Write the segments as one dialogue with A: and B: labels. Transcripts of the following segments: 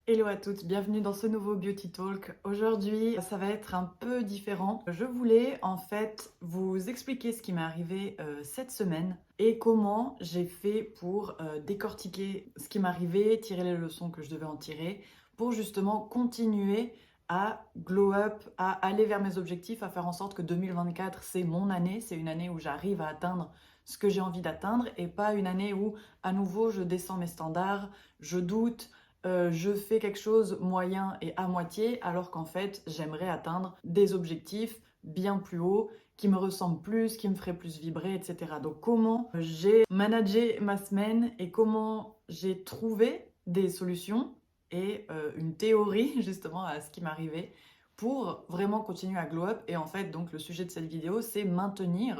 A: Hello à toutes, bienvenue dans ce nouveau Beauty Talk. Aujourd'hui, ça va être un peu différent. Je voulais en fait vous expliquer ce qui m'est arrivé cette semaine et comment j'ai fait pour décortiquer ce qui m'est arrivé, tirer les leçons que je devais en tirer pour justement continuer à glow up, à aller vers mes objectifs, à faire en sorte que 2024 c'est mon année, c'est une année où j'arrive à atteindre ce que j'ai envie d'atteindre et pas une année où à nouveau je descends mes standards, je doute, je fais quelque chose moyen et à moitié, alors qu'en fait, j'aimerais atteindre des objectifs bien plus hauts, qui me ressemblent plus, qui me feraient plus vibrer, etc. Donc comment j'ai managé ma semaine et comment j'ai trouvé des solutions et une théorie justement à ce qui m'arrivait pour vraiment continuer à glow up. Et en fait, donc le sujet de cette vidéo, c'est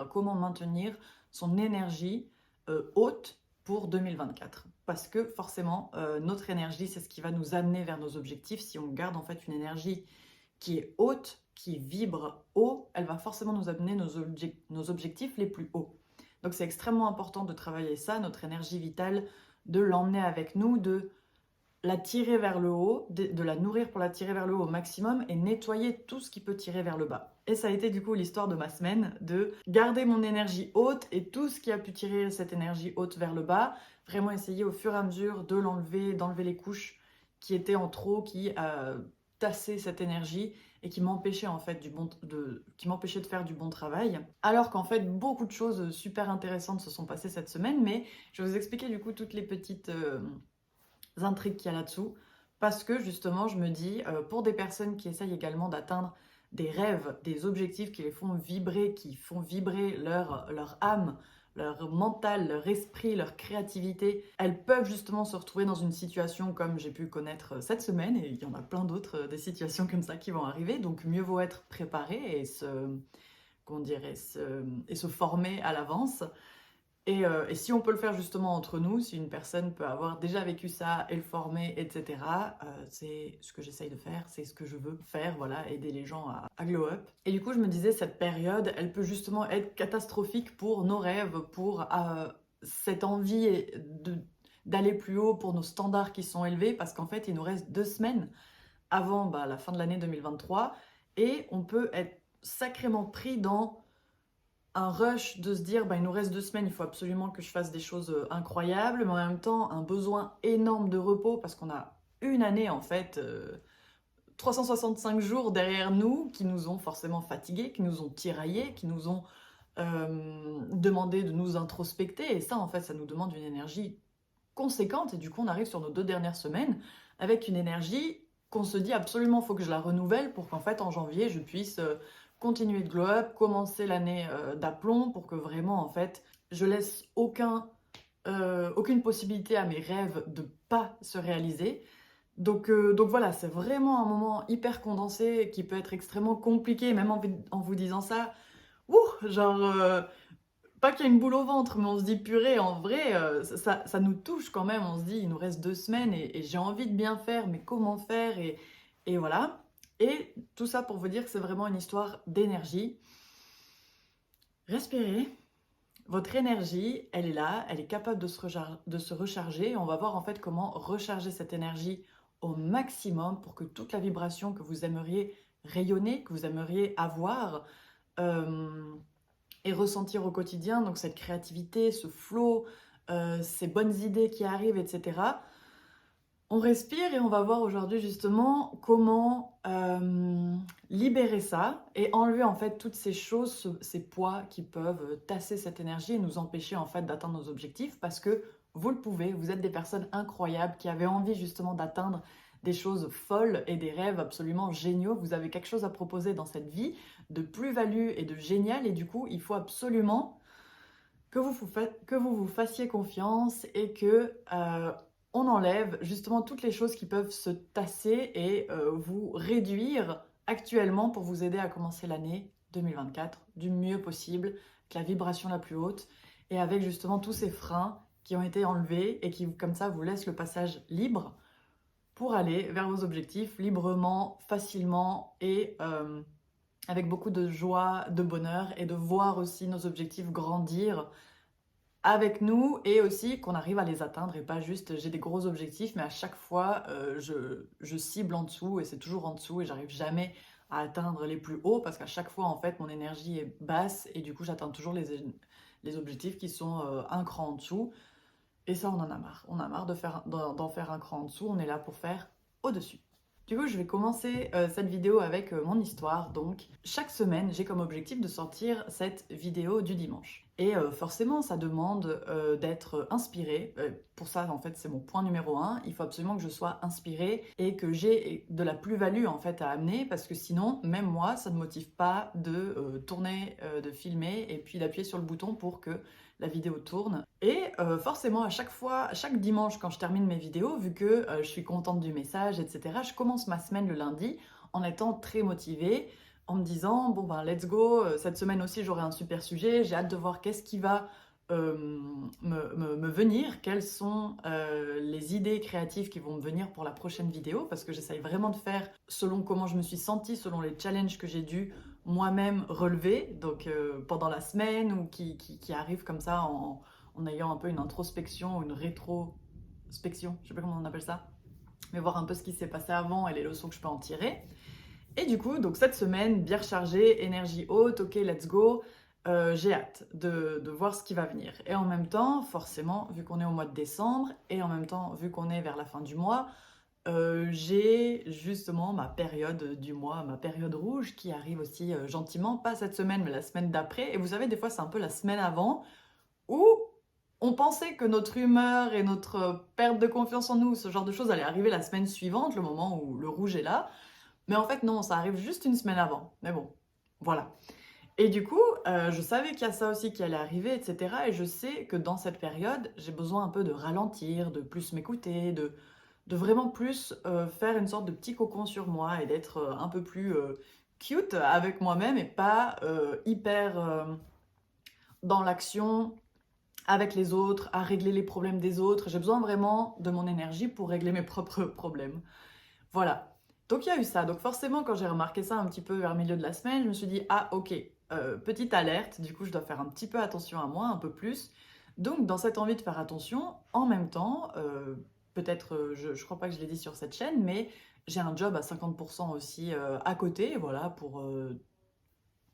A: comment maintenir son énergie haute pour 2024. Parce que forcément, notre énergie, c'est ce qui va nous amener vers nos objectifs. Si on garde en fait une énergie qui est haute, qui vibre haut, elle va forcément nous amener nos objectifs les plus hauts. Donc c'est extrêmement important de travailler ça, notre énergie vitale, de l'emmener avec nous, de la tirer vers le haut, de la nourrir pour la tirer vers le haut au maximum et nettoyer tout ce qui peut tirer vers le bas. Et ça a été du coup l'histoire de ma semaine, de garder mon énergie haute et tout ce qui a pu tirer cette énergie haute vers le bas, vraiment essayer au fur et à mesure de l'enlever, d'enlever les couches qui étaient en trop, qui tassaient cette énergie et qui m'empêchaient en fait qui m'empêchaient de faire du bon travail. Alors qu'en fait beaucoup de choses super intéressantes se sont passées cette semaine, mais je vais vous expliquer du coup toutes les petites intrigues qu'il y a là-dessous, parce que justement, je me dis, pour des personnes qui essayent également d'atteindre des rêves, des objectifs qui les font vibrer, qui font vibrer leur âme, leur mental, leur esprit, leur créativité, elles peuvent justement se retrouver dans une situation comme j'ai pu connaître cette semaine, et il y en a plein d'autres, des situations comme ça qui vont arriver, donc mieux vaut être préparé et et se former à l'avance. Et si on peut le faire justement entre nous, si une personne peut avoir déjà vécu ça et le former, etc., c'est ce que j'essaye de faire, c'est ce que je veux faire, voilà, aider les gens à glow up. Et du coup, je me disais, cette période, elle peut justement être catastrophique pour nos rêves, pour cette envie d'aller plus haut, pour nos standards qui sont élevés, parce qu'en fait, il nous reste 2 semaines avant la fin de l'année 2023, et on peut être sacrément pris dans un rush de se dire il nous reste 2 semaines, il faut absolument que je fasse des choses incroyables, mais en même temps un besoin énorme de repos parce qu'on a une année en fait, 365 jours derrière nous qui nous ont forcément fatigués, qui nous ont tiraillés, qui nous ont demandé de nous introspecter, et ça en fait ça nous demande une énergie conséquente, et du coup on arrive sur nos 2 dernières semaines avec une énergie qu'on se dit absolument faut que je la renouvelle pour qu'en fait en janvier je puisse continuer de glow up, commencer l'année d'aplomb pour que vraiment en fait je laisse aucune possibilité à mes rêves de pas se réaliser. Donc voilà, c'est vraiment un moment hyper condensé qui peut être extrêmement compliqué, même en vous disant ça. Genre, pas qu'il y a une boule au ventre, mais on se dit purée, en vrai, ça nous touche quand même. On se dit, il nous reste 2 semaines et j'ai envie de bien faire, mais comment faire et voilà. Et tout ça pour vous dire que c'est vraiment une histoire d'énergie. Respirez. Votre énergie, elle est là, elle est capable de se recharger. On va voir en fait comment recharger cette énergie au maximum pour que toute la vibration que vous aimeriez rayonner, que vous aimeriez avoir, euh, et ressentir au quotidien, donc cette créativité, ce flow, ces bonnes idées qui arrivent, etc. On respire et on va voir aujourd'hui justement comment libérer ça et enlever en fait toutes ces choses, ces poids qui peuvent tasser cette énergie et nous empêcher en fait d'atteindre nos objectifs, parce que vous le pouvez, vous êtes des personnes incroyables qui avaient envie justement d'atteindre des choses folles et des rêves absolument géniaux. Vous avez quelque chose à proposer dans cette vie de plus-value et de génial, et du coup il faut absolument que vous vous fassiez confiance et que on enlève justement toutes les choses qui peuvent se tasser et vous réduire actuellement pour vous aider à commencer l'année 2024 du mieux possible, avec la vibration la plus haute et avec justement tous ces freins qui ont été enlevés et qui comme ça vous laissent le passage libre pour aller vers vos objectifs librement, facilement et avec beaucoup de joie, de bonheur, et de voir aussi nos objectifs grandir avec nous et aussi qu'on arrive à les atteindre et pas juste j'ai des gros objectifs, mais à chaque fois je cible en dessous et c'est toujours en dessous et j'arrive jamais à atteindre les plus hauts parce qu'à chaque fois en fait mon énergie est basse et du coup j'atteins toujours les objectifs qui sont un cran en dessous et ça on en a marre. On a marre d'en faire un cran en dessous, on est là pour faire au-dessus. Du coup, je vais commencer cette vidéo avec mon histoire. Donc, chaque semaine, j'ai comme objectif de sortir cette vidéo du dimanche. Et forcément, ça demande d'être inspirée. Pour ça, en fait, c'est mon point numéro un. Il faut absolument que je sois inspirée et que j'ai de la plus-value en fait à amener parce que sinon, même moi, ça ne me motive pas de tourner, de filmer et puis d'appuyer sur le bouton pour que la vidéo tourne. Et forcément, à chaque fois, chaque dimanche, quand je termine mes vidéos, vu que je suis contente du message, etc., je commence ma semaine le lundi en étant très motivée, en me disant, bon ben let's go, cette semaine aussi j'aurai un super sujet, j'ai hâte de voir qu'est-ce qui va me venir, quelles sont les idées créatives qui vont me venir pour la prochaine vidéo, parce que j'essaye vraiment de faire selon comment je me suis sentie, selon les challenges que j'ai dû moi-même relever, donc pendant la semaine ou qui arrive comme ça en ayant un peu une introspection ou une rétrospection, je sais pas comment on appelle ça, mais voir un peu ce qui s'est passé avant et les leçons que je peux en tirer. Et du coup, donc cette semaine, bien rechargée, énergie haute, ok, let's go. J'ai hâte de voir ce qui va venir. Et en même temps, forcément, vu qu'on est au mois de décembre, et en même temps, vu qu'on est vers la fin du mois, j'ai justement ma période du mois, ma période rouge qui arrive aussi gentiment, pas cette semaine, mais la semaine d'après. Et vous savez, des fois, c'est un peu la semaine avant où on pensait que notre humeur et notre perte de confiance en nous, ce genre de choses, allait arriver la semaine suivante, le moment où le rouge est là. Mais en fait, non, ça arrive juste une semaine avant. Mais bon, voilà. Et du coup, je savais qu'il y a ça aussi qui allait arriver, etc. Et je sais que dans cette période, j'ai besoin un peu de ralentir, de plus m'écouter, de vraiment plus faire une sorte de petit cocon sur moi et d'être un peu plus cute avec moi-même et pas hyper dans l'action avec les autres, à régler les problèmes des autres. J'ai besoin vraiment de mon énergie pour régler mes propres problèmes. Voilà. Donc il y a eu ça. Donc forcément, quand j'ai remarqué ça un petit peu vers le milieu de la semaine, je me suis dit, ah ok, petite alerte, du coup je dois faire un petit peu attention à moi, un peu plus. Donc dans cette envie de faire attention, en même temps, peut-être, je ne crois pas que je l'ai dit sur cette chaîne, mais j'ai un job à 50% aussi à côté, voilà, pour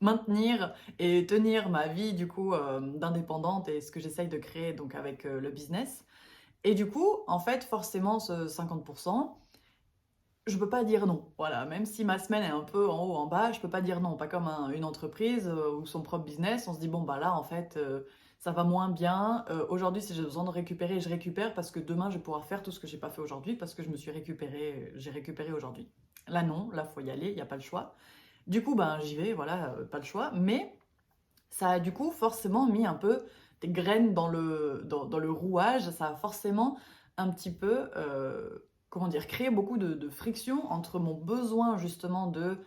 A: maintenir et tenir ma vie du coup d'indépendante et ce que j'essaye de créer donc avec le business. Et du coup, en fait, forcément, ce 50%, je peux pas dire non. Voilà, même si ma semaine est un peu en haut, en bas, je peux pas dire non. Pas comme une entreprise ou son propre business. On se dit, bon, bah là, en fait, ça va moins bien. Aujourd'hui, si j'ai besoin de récupérer, je récupère parce que demain, je vais pouvoir faire tout ce que j'ai pas fait aujourd'hui parce que je me suis récupéré, j'ai récupéré aujourd'hui. Là, non, là, faut y aller, il n'y a pas le choix. Du coup, ben, j'y vais, voilà, pas le choix. Mais ça a du coup forcément mis un peu des graines dans le rouage. Ça a forcément un petit peu, comment dire, créé beaucoup de friction entre mon besoin justement de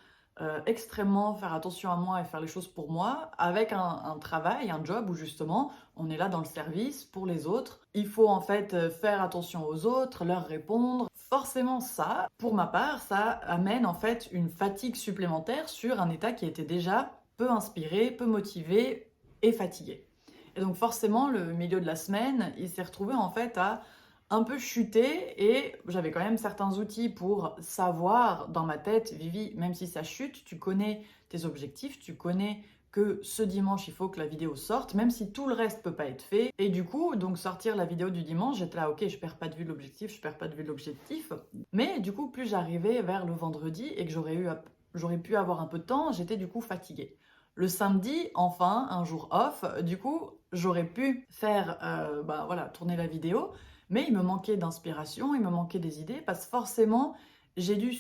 A: extrêmement faire attention à moi et faire les choses pour moi, avec un travail, un job où justement on est là dans le service pour les autres. Il faut en fait faire attention aux autres, leur répondre. Forcément ça, pour ma part, ça amène en fait une fatigue supplémentaire sur un état qui était déjà peu inspiré, peu motivé et fatigué. Et donc forcément, le milieu de la semaine, il s'est retrouvé en fait à un peu chuter et j'avais quand même certains outils pour savoir dans ma tête, Vivi, même si ça chute, tu connais tes objectifs, tu connais que ce dimanche, il faut que la vidéo sorte, même si tout le reste peut pas être fait. Et du coup, donc sortir la vidéo du dimanche, j'étais là, ok, je perds pas de vue de l'objectif, je perds pas de vue de l'objectif. Mais du coup, plus j'arrivais vers le vendredi et que j'aurais pu avoir un peu de temps, j'étais du coup fatiguée. Le samedi, enfin, un jour off, du coup, j'aurais pu faire, bah, voilà, tourner la vidéo, mais il me manquait d'inspiration, il me manquait des idées, parce que forcément, j'ai dû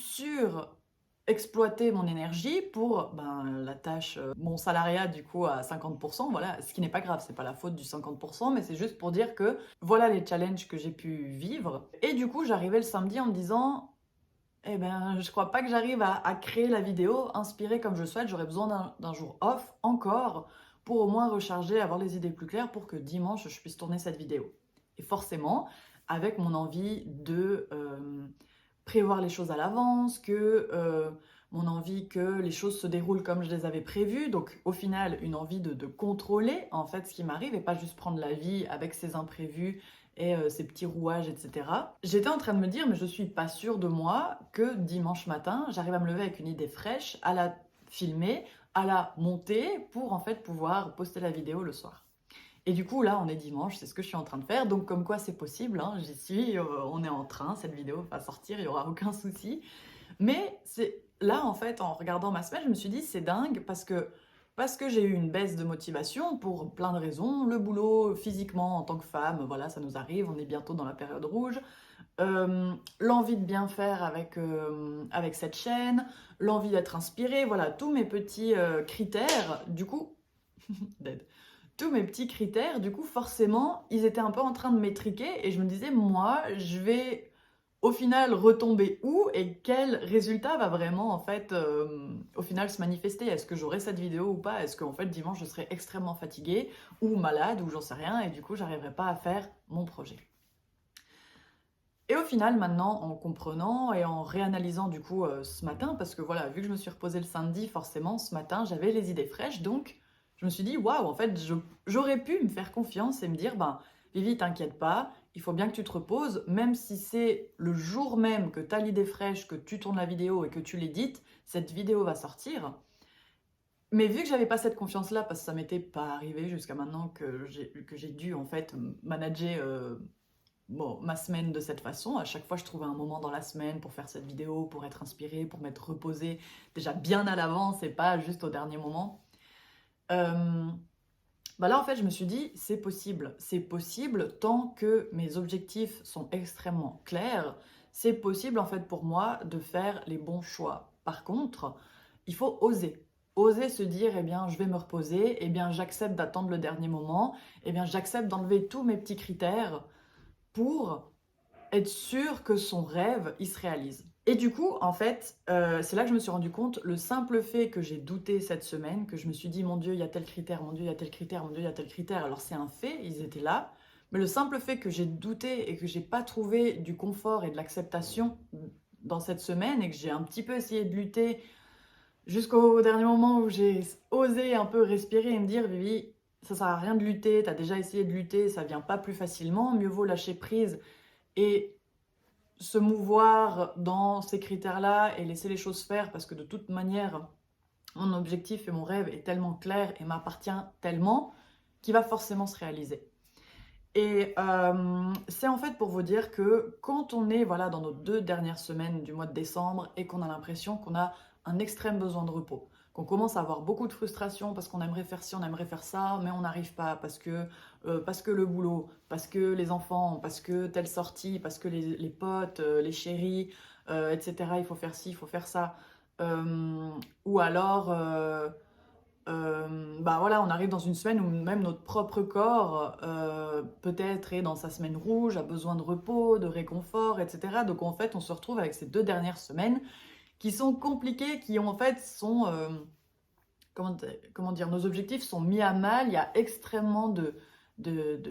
A: exploiter mon énergie pour ben, la tâche, mon salariat du coup à 50%, voilà, ce qui n'est pas grave, c'est pas la faute du 50%, mais c'est juste pour dire que voilà les challenges que j'ai pu vivre. Et du coup, j'arrivais le samedi en me disant, eh ben, je crois pas que j'arrive à créer la vidéo inspirée comme je le souhaite. J'aurais besoin d'un jour off encore pour au moins recharger, avoir les idées plus claires pour que dimanche je puisse tourner cette vidéo. Et forcément, avec mon envie de prévoir les choses à l'avance, que mon envie que les choses se déroulent comme je les avais prévues. Donc au final, une envie de contrôler en fait ce qui m'arrive et pas juste prendre la vie avec ses imprévus et ses petits rouages, etc. J'étais en train de me dire, mais je suis pas sûre de moi que dimanche matin, j'arrive à me lever avec une idée fraîche, à la filmer, à la monter pour en fait pouvoir poster la vidéo le soir. Et du coup, là, on est dimanche, c'est ce que je suis en train de faire. Donc, comme quoi c'est possible, hein, j'y suis, on est en train, cette vidéo va sortir, il n'y aura aucun souci. Mais c'est là, en fait, en regardant ma semaine, je me suis dit, c'est dingue parce que j'ai eu une baisse de motivation pour plein de raisons. Le boulot, physiquement, en tant que femme, voilà, ça nous arrive, on est bientôt dans la période rouge. L'envie de bien faire avec cette chaîne, l'envie d'être inspirée, voilà, tous mes petits critères, du coup, dead. Tous mes petits critères, du coup, forcément, ils étaient un peu en train de m'étriquer et je me disais, moi, je vais au final retomber où et quel résultat va vraiment, en fait, au final se manifester. Est-ce que j'aurai cette vidéo ou pas? Est-ce qu'en fait, dimanche, je serai extrêmement fatiguée ou malade ou j'en sais rien et du coup, j'arriverai pas à faire mon projet. Et au final, maintenant, en comprenant et en réanalysant du coup ce matin, parce que voilà, vu que je me suis reposée le samedi, forcément, ce matin, j'avais les idées fraîches, donc je me suis dit, waouh, en fait, j'aurais pu me faire confiance et me dire, ben, Vivi, t'inquiète pas, il faut bien que tu te reposes, même si c'est le jour même que tu as l'idée fraîche, que tu tournes la vidéo et que tu l'édites, cette vidéo va sortir. Mais vu que j'avais pas cette confiance-là, parce que ça m'était pas arrivé jusqu'à maintenant que j'ai dû en fait manager bon, ma semaine de cette façon. À chaque fois, je trouvais un moment dans la semaine pour faire cette vidéo, pour être inspirée, pour m'être reposée déjà bien à l'avance et pas juste au dernier moment. Euh, Bah là, en fait, je me suis dit, c'est possible. C'est possible tant que mes objectifs sont extrêmement clairs. C'est possible, en fait, pour moi de faire les bons choix. Par contre, il faut oser. Oser se dire, eh bien, je vais me reposer, eh bien, j'accepte d'attendre le dernier moment, eh bien, j'accepte d'enlever tous mes petits critères pour être sûr que son rêve, il se réalise. Et du coup, en fait, c'est là que je me suis rendu compte, le simple fait que j'ai douté cette semaine, que je me suis dit, mon Dieu, il y a tel critère, mon Dieu, il y a tel critère, mon Dieu, il y a tel critère. Alors c'est un fait, ils étaient là. Mais le simple fait que j'ai douté et que j'ai pas trouvé du confort et de l'acceptation dans cette semaine et que j'ai un petit peu essayé de lutter jusqu'au dernier moment où j'ai osé un peu respirer et me dire, Vivi, ça sert à rien de lutter, t'as déjà essayé de lutter, ça vient pas plus facilement, mieux vaut lâcher prise et se mouvoir dans ces critères-là et laisser les choses faire parce que de toute manière, mon objectif et mon rêve est tellement clair et m'appartient tellement qu'il va forcément se réaliser. Et c'est en fait pour vous dire que quand on est voilà, dans nos 2 dernières semaines du mois de décembre et qu'on a l'impression qu'on a un extrême besoin de repos, qu'on commence à avoir beaucoup de frustration parce qu'on aimerait faire ci, on aimerait faire ça, mais on n'arrive pas parce que le boulot, parce que les enfants, parce que telle sortie, parce que les potes, les chéris, etc. Il faut faire ci, il faut faire ça. Euh, ou alors, bah voilà, on arrive dans une semaine où même notre propre corps peut-être est dans sa semaine rouge, a besoin de repos, de réconfort, etc. Donc en fait, on se retrouve avec ces 2 dernières semaines qui sont compliquées, qui en fait sont, comment dire, nos objectifs sont mis à mal. Il y a extrêmement de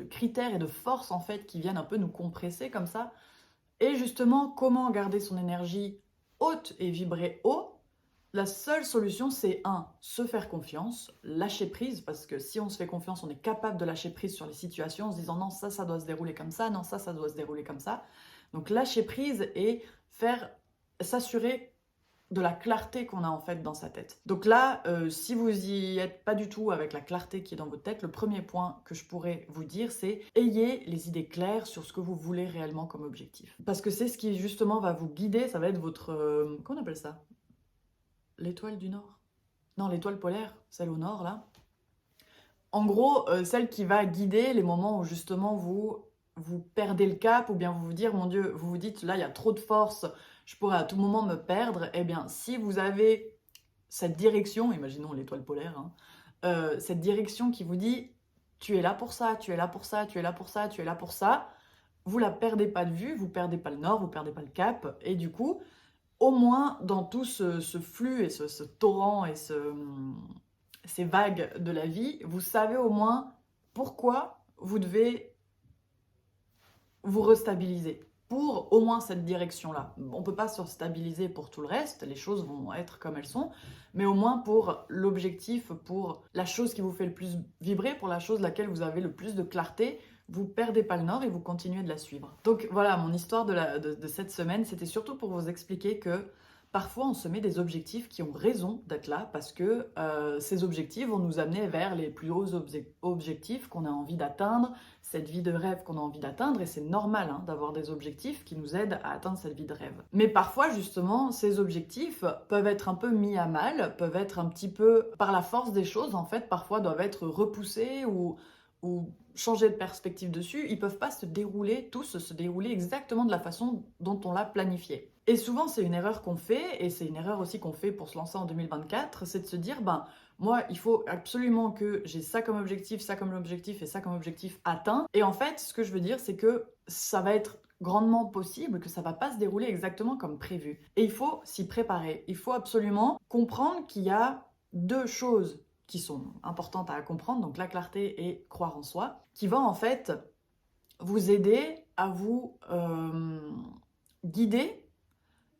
A: critères et de forces en fait qui viennent un peu nous compresser comme ça. Et justement, comment garder son énergie haute et vibrer haut? La seule solution, c'est se faire confiance, lâcher prise, parce que si on se fait confiance, on est capable de lâcher prise sur les situations en se disant non, ça doit se dérouler comme ça, non, ça doit se dérouler comme ça. Donc lâcher prise et s'assurer de la clarté qu'on a en fait dans sa tête. Donc là, si vous y êtes pas du tout avec la clarté qui est dans votre tête, le premier point que je pourrais vous dire, c'est ayez les idées claires sur ce que vous voulez réellement comme objectif. Parce que c'est ce qui justement va vous guider, ça va être votre... comment on appelle ça? L'étoile du Nord? Non, l'étoile polaire, celle au nord, là. En gros, celle qui va guider les moments où justement vous perdez le cap ou bien vous vous dites, mon Dieu, vous vous dites, là, il y a trop de force, je pourrais à tout moment me perdre. Eh bien, si vous avez cette direction, imaginons l'étoile polaire, hein, cette direction qui vous dit, tu es là pour ça, tu es là pour ça, tu es là pour ça, tu es là pour ça, vous la perdez pas de vue, vous perdez pas le nord, vous perdez pas le cap, et du coup, au moins dans tout ce flux et ce torrent et ces vagues de la vie, vous savez au moins pourquoi vous devez vous restabiliser. pour au moins cette direction-là. On ne peut pas se stabiliser pour tout le reste, les choses vont être comme elles sont, mais au moins pour l'objectif, pour la chose qui vous fait le plus vibrer, pour la chose laquelle vous avez le plus de clarté, vous perdez pas le nord et vous continuez de la suivre. Donc voilà, mon histoire de cette semaine, c'était surtout pour vous expliquer que parfois on se met des objectifs qui ont raison d'être là parce que ces objectifs vont nous amener vers les plus hauts objectifs qu'on a envie d'atteindre, cette vie de rêve qu'on a envie d'atteindre, et c'est normal d'avoir des objectifs qui nous aident à atteindre cette vie de rêve. Mais parfois justement, ces objectifs peuvent être un peu mis à mal, peuvent être un petit peu, par la force des choses en fait, parfois doivent être repoussés ou changer de perspective dessus, ils peuvent pas se dérouler, tous se dérouler exactement de la façon dont on l'a planifié. Et souvent, c'est une erreur qu'on fait, et c'est une erreur aussi qu'on fait pour se lancer en 2024, c'est de se dire, moi, il faut absolument que j'ai ça comme objectif et ça comme objectif atteint. Et en fait, ce que je veux dire, c'est que ça va être grandement possible que ça va pas se dérouler exactement comme prévu. Et il faut s'y préparer. Il faut absolument comprendre qu'il y a deux choses qui sont importantes à comprendre, donc la clarté et croire en soi, qui vont en fait vous aider à vous guider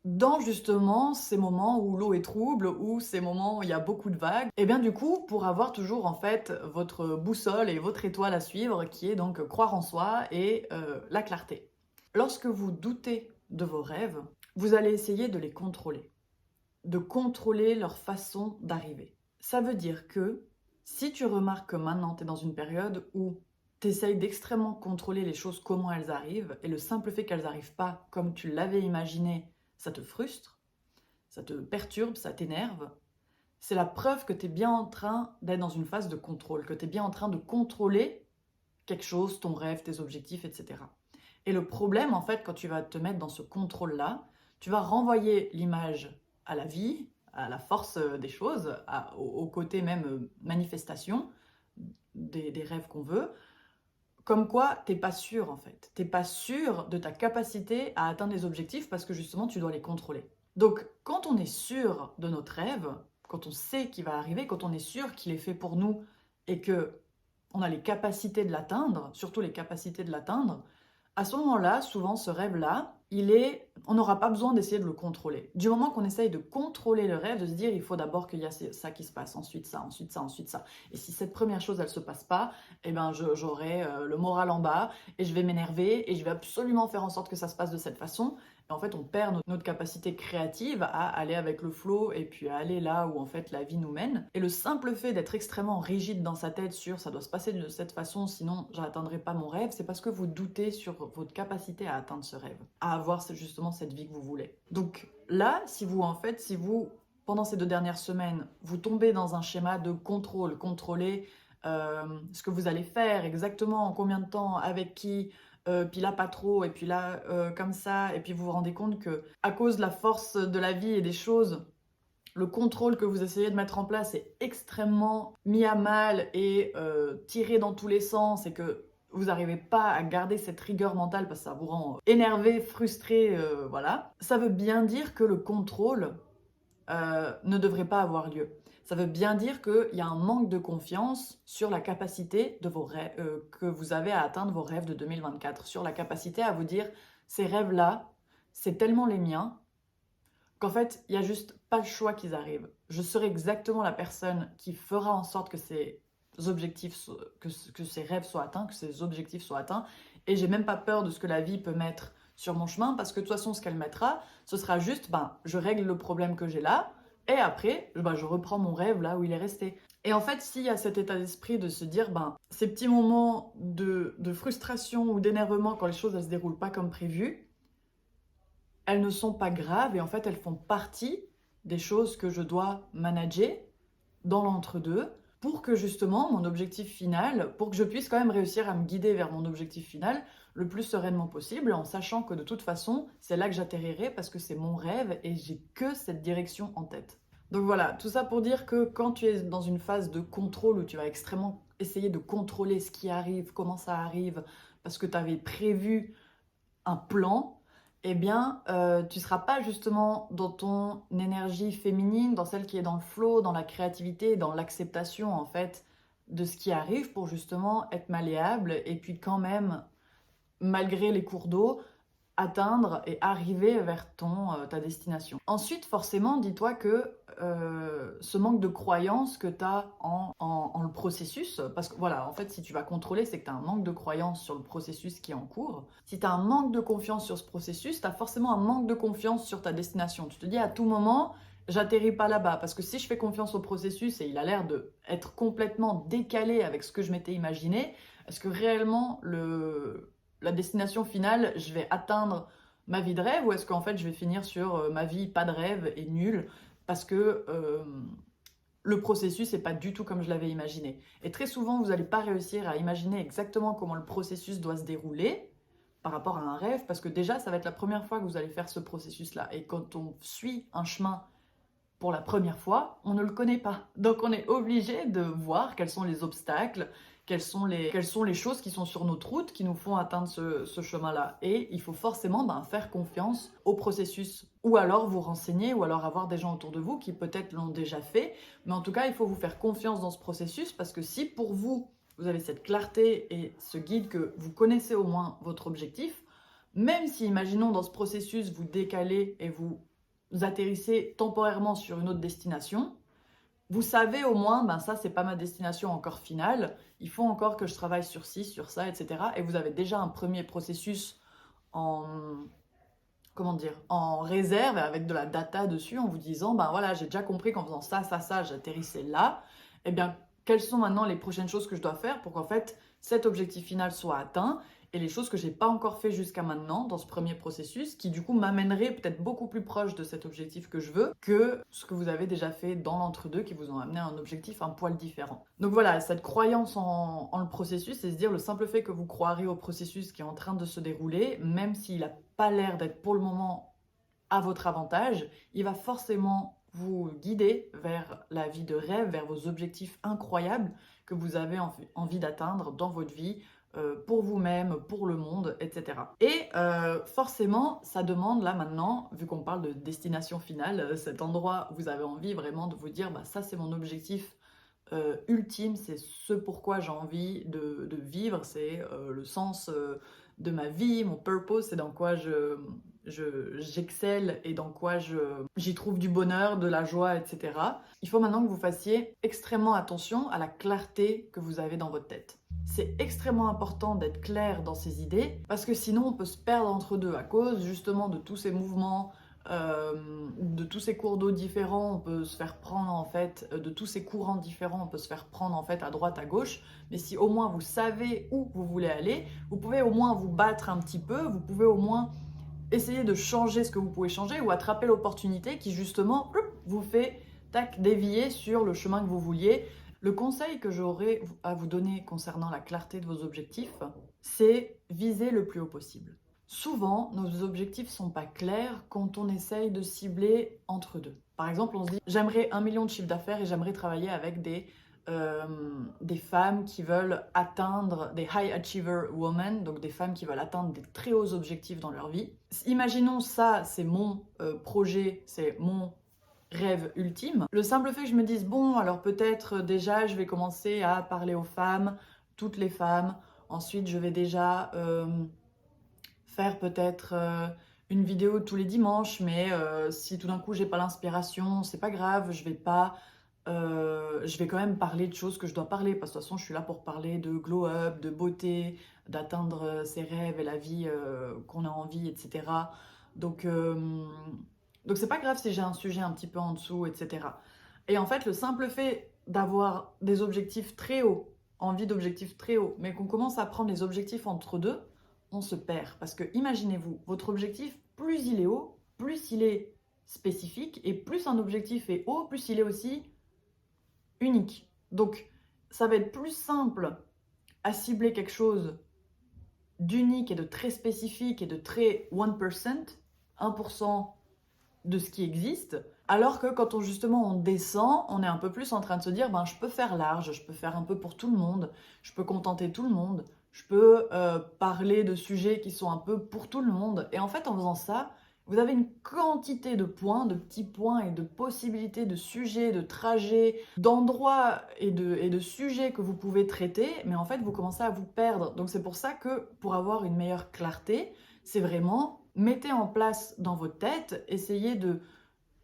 A: dans justement ces moments où l'eau est trouble, ou ces moments où il y a beaucoup de vagues, et bien du coup, pour avoir toujours en fait votre boussole et votre étoile à suivre, qui est donc croire en soi et la clarté. Lorsque vous doutez de vos rêves, vous allez essayer de les contrôler, de contrôler leur façon d'arriver. Ça veut dire que si tu remarques que maintenant tu es dans une période où tu essayes d'extrêmement contrôler les choses, comment elles arrivent, et le simple fait qu'elles n'arrivent pas comme tu l'avais imaginé, ça te frustre, ça te perturbe, ça t'énerve, c'est la preuve que tu es bien en train d'être dans une phase de contrôle, que tu es bien en train de contrôler quelque chose, ton rêve, tes objectifs, etc. Et le problème, en fait, quand tu vas te mettre dans ce contrôle-là, tu vas renvoyer l'image à la vie, à la force des choses, au côté même manifestation des rêves qu'on veut, comme quoi t'es pas sûr en fait. T'es pas sûr de ta capacité à atteindre les objectifs parce que justement tu dois les contrôler. Donc quand on est sûr de notre rêve, quand on sait qu'il va arriver, quand on est sûr qu'il est fait pour nous et que on a les capacités de l'atteindre, surtout les capacités de l'atteindre, à ce moment-là, souvent ce rêve-là, on n'aura pas besoin d'essayer de le contrôler. Du moment qu'on essaye de contrôler le rêve, de se dire il faut d'abord qu'il y a ça qui se passe, ensuite ça, ensuite ça, ensuite ça. Et si cette première chose elle se passe pas, eh ben j'aurai le moral en bas et je vais m'énerver et je vais absolument faire en sorte que ça se passe de cette façon. Et en fait, on perd notre capacité créative à aller avec le flow et puis à aller là où en fait la vie nous mène. Et le simple fait d'être extrêmement rigide dans sa tête sur ça doit se passer de cette façon, sinon j'atteindrai pas mon rêve, c'est parce que vous doutez sur votre capacité à atteindre ce rêve, à avoir justement cette vie que vous voulez. Donc là, si vous pendant ces 2 dernières semaines, vous tombez dans un schéma de contrôle, contrôler ce que vous allez faire exactement, en combien de temps, avec qui, puis là pas trop, et puis là comme ça, et puis vous vous rendez compte que à cause de la force de la vie et des choses, le contrôle que vous essayez de mettre en place est extrêmement mis à mal et tiré dans tous les sens, et que vous n'arrivez pas à garder cette rigueur mentale parce que ça vous rend énervé, frustré, voilà. Ça veut bien dire que le contrôle ne devrait pas avoir lieu. Ça veut bien dire qu'il y a un manque de confiance sur la capacité de que vous avez à atteindre vos rêves de 2024, sur la capacité à vous dire ces rêves-là, c'est tellement les miens qu'en fait, il n'y a juste pas le choix qu'ils arrivent. Je serai exactement la personne qui fera en sorte que ces objectifs, que ces rêves soient atteints, que ces objectifs soient atteints, et j'ai même pas peur de ce que la vie peut mettre sur mon chemin, parce que de toute façon, ce qu'elle mettra, ce sera juste, je règle le problème que j'ai là, et après, je reprends mon rêve là où il est resté. Et en fait, s'il y a cet état d'esprit de se dire, ces petits moments de frustration ou d'énervement quand les choses ne se déroulent pas comme prévu, elles ne sont pas graves, et en fait, elles font partie des choses que je dois manager dans l'entre-deux, pour que justement mon objectif final, pour que je puisse quand même réussir à me guider vers mon objectif final le plus sereinement possible, en sachant que de toute façon, c'est là que j'atterrirai parce que c'est mon rêve et j'ai que cette direction en tête. Donc voilà, tout ça pour dire que quand tu es dans une phase de contrôle où tu vas extrêmement essayer de contrôler ce qui arrive, comment ça arrive, parce que tu avais prévu un plan, eh bien, tu ne seras pas justement dans ton énergie féminine, dans celle qui est dans le flow, dans la créativité, dans l'acceptation en fait de ce qui arrive, pour justement être malléable et puis quand même, malgré les cours d'eau, atteindre et arriver vers ta destination. Ensuite, forcément, dis-toi que ce manque de croyance que tu as en le processus, parce que voilà, en fait, si tu vas contrôler, c'est que tu as un manque de croyance sur le processus qui est en cours. Si tu as un manque de confiance sur ce processus, tu as forcément un manque de confiance sur ta destination. Tu te dis à tout moment, j'atterris pas là-bas, parce que si je fais confiance au processus et il a l'air d'être complètement décalé avec ce que je m'étais imaginé, est-ce que réellement la destination finale, je vais atteindre ma vie de rêve ou est-ce qu'en fait je vais finir sur ma vie pas de rêve et nulle parce que le processus n'est pas du tout comme je l'avais imaginé. Et très souvent, vous n'allez pas réussir à imaginer exactement comment le processus doit se dérouler par rapport à un rêve parce que déjà, ça va être la première fois que vous allez faire ce processus-là. Et quand on suit un chemin pour la première fois, on ne le connaît pas. Donc on est obligé de voir quels sont les obstacles, quelles sont les choses qui sont sur notre route qui nous font atteindre ce chemin-là. Et il faut forcément faire confiance au processus. Ou alors vous renseigner, ou alors avoir des gens autour de vous qui peut-être l'ont déjà fait. Mais en tout cas, il faut vous faire confiance dans ce processus parce que si pour vous, vous avez cette clarté et ce guide que vous connaissez au moins votre objectif, même si, imaginons, dans ce processus, vous décalez et vous atterrissez temporairement sur une autre destination, vous savez au moins, ça, c'est pas ma destination encore finale, il faut encore que je travaille sur ci, sur ça, etc. Et vous avez déjà un premier processus en, en réserve, avec de la data dessus, en vous disant, voilà, j'ai déjà compris qu'en faisant ça, ça, ça, j'atterrissais là. Eh bien, quelles sont maintenant les prochaines choses que je dois faire pour qu'en fait, cet objectif final soit atteint et les choses que j'ai pas encore fait jusqu'à maintenant dans ce premier processus qui du coup m'amèneraient peut-être beaucoup plus proche de cet objectif que je veux que ce que vous avez déjà fait dans l'entre-deux qui vous ont amené à un objectif un poil différent. Donc voilà, cette croyance en le processus, c'est se dire le simple fait que vous croirez au processus qui est en train de se dérouler, même s'il n'a pas l'air d'être pour le moment à votre avantage, il va forcément vous guider vers la vie de rêve, vers vos objectifs incroyables que vous avez envie d'atteindre dans votre vie, pour vous-même, pour le monde, etc. Et forcément, ça demande là maintenant, vu qu'on parle de destination finale, cet endroit où vous avez envie vraiment de vous dire, ça c'est mon objectif ultime, c'est ce pourquoi j'ai envie de vivre, c'est le sens de ma vie, mon purpose, c'est dans quoi j'excelle et dans quoi j'y trouve du bonheur, de la joie, etc. Il faut maintenant que vous fassiez extrêmement attention à la clarté que vous avez dans votre tête. C'est extrêmement important d'être clair dans ses idées parce que sinon on peut se perdre entre deux à cause justement de tous ces mouvements, de tous ces cours d'eau différents, on peut se faire prendre en fait, de tous ces courants différents, on peut se faire prendre en fait à droite, à gauche. Mais si au moins vous savez où vous voulez aller, vous pouvez au moins vous battre un petit peu, vous pouvez au moins essayer de changer ce que vous pouvez changer ou attraper l'opportunité qui justement vous fait dévier sur le chemin que vous vouliez. Le conseil que j'aurais à vous donner concernant la clarté de vos objectifs, c'est viser le plus haut possible. Souvent, nos objectifs sont pas clairs quand on essaye de cibler entre deux. Par exemple, on se dit, j'aimerais 1 million de chiffre d'affaires et j'aimerais travailler avec des femmes qui veulent atteindre des high achiever women, donc des femmes qui veulent atteindre des très hauts objectifs dans leur vie. Imaginons ça, c'est mon projet, c'est mon rêve ultime. Le simple fait que je me dise, bon, alors peut-être déjà je vais commencer à parler aux femmes, toutes les femmes, ensuite je vais déjà faire peut-être une vidéo tous les dimanches, mais si tout d'un coup j'ai pas l'inspiration, c'est pas grave, je vais quand même parler de choses que je dois parler, parce que de toute façon je suis là pour parler de glow up, de beauté, d'atteindre ses rêves et la vie qu'on a envie, etc. Donc c'est pas grave si j'ai un sujet un petit peu en dessous, etc. Et en fait, le simple fait d'avoir des objectifs très hauts, envie d'objectifs très hauts, mais qu'on commence à prendre les objectifs entre deux, on se perd. Parce que imaginez-vous, votre objectif, plus il est haut, plus il est spécifique, et plus un objectif est haut, plus il est aussi unique. Donc, ça va être plus simple à cibler quelque chose d'unique et de très spécifique et de très 1%, 1% de ce qui existe, alors que quand on descend, on est un peu plus en train de se dire, je peux faire large, je peux faire un peu pour tout le monde, je peux contenter tout le monde, je peux parler de sujets qui sont un peu pour tout le monde. Et en fait, en faisant ça, vous avez une quantité de points, de petits points et de possibilités de sujets, de trajets, d'endroits et de sujets que vous pouvez traiter, mais en fait, vous commencez à vous perdre. Donc c'est pour ça que pour avoir une meilleure clarté, c'est vraiment mettez en place dans votre tête, essayez de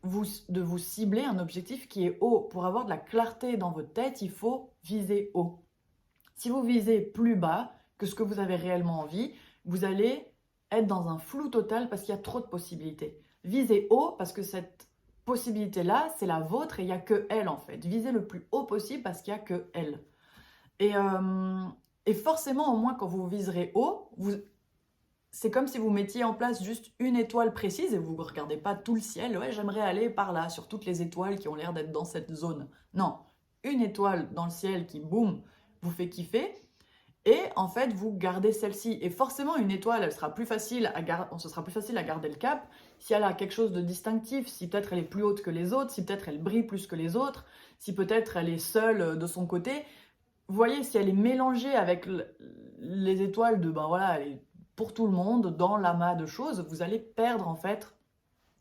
A: vous cibler un objectif qui est haut. Pour avoir de la clarté dans votre tête, il faut viser haut. Si vous visez plus bas que ce que vous avez réellement envie, vous allez être dans un flou total parce qu'il y a trop de possibilités. Visez haut parce que cette possibilité-là, c'est la vôtre et il n'y a que elle en fait. Visez le plus haut possible parce qu'il n'y a que elle. Et forcément, au moins, quand vous viserez haut, c'est comme si vous mettiez en place juste une étoile précise et vous ne regardez pas tout le ciel. Ouais, j'aimerais aller par là, sur toutes les étoiles qui ont l'air d'être dans cette zone. Non, une étoile dans le ciel qui, boum, vous fait kiffer. Et en fait, vous gardez celle-ci. Et forcément, une étoile, ce sera plus facile à garder le cap si elle a quelque chose de distinctif, si peut-être elle est plus haute que les autres, si peut-être elle brille plus que les autres, si peut-être elle est seule de son côté. Vous voyez, si elle est mélangée avec les étoiles de, ben voilà, elle est pour tout le monde, dans l'amas de choses, vous allez perdre en fait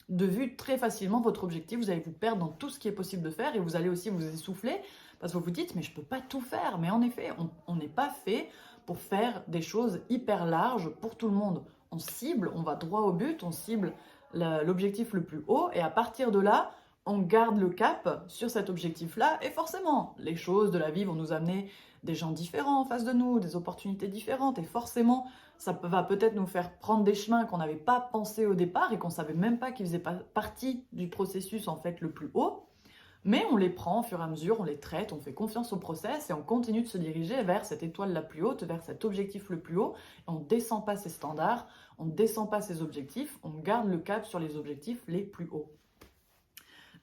A: de vue très facilement votre objectif, vous allez vous perdre dans tout ce qui est possible de faire et vous allez aussi vous essouffler parce que vous vous dites mais je peux pas tout faire. Mais en effet, on n'est pas fait pour faire des choses hyper larges pour tout le monde. On cible, on va droit au but, on cible l'objectif le plus haut et à partir de là, on garde le cap sur cet objectif-là et forcément, les choses de la vie vont nous amener des gens différents en face de nous, des opportunités différentes et forcément, ça va peut-être nous faire prendre des chemins qu'on n'avait pas pensé au départ et qu'on ne savait même pas qu'ils faisaient partie du processus en fait le plus haut. Mais on les prend au fur et à mesure, on les traite, on fait confiance au process et on continue de se diriger vers cette étoile la plus haute, vers cet objectif le plus haut. Et on ne descend pas ses standards, on ne descend pas ses objectifs, on garde le cap sur les objectifs les plus hauts.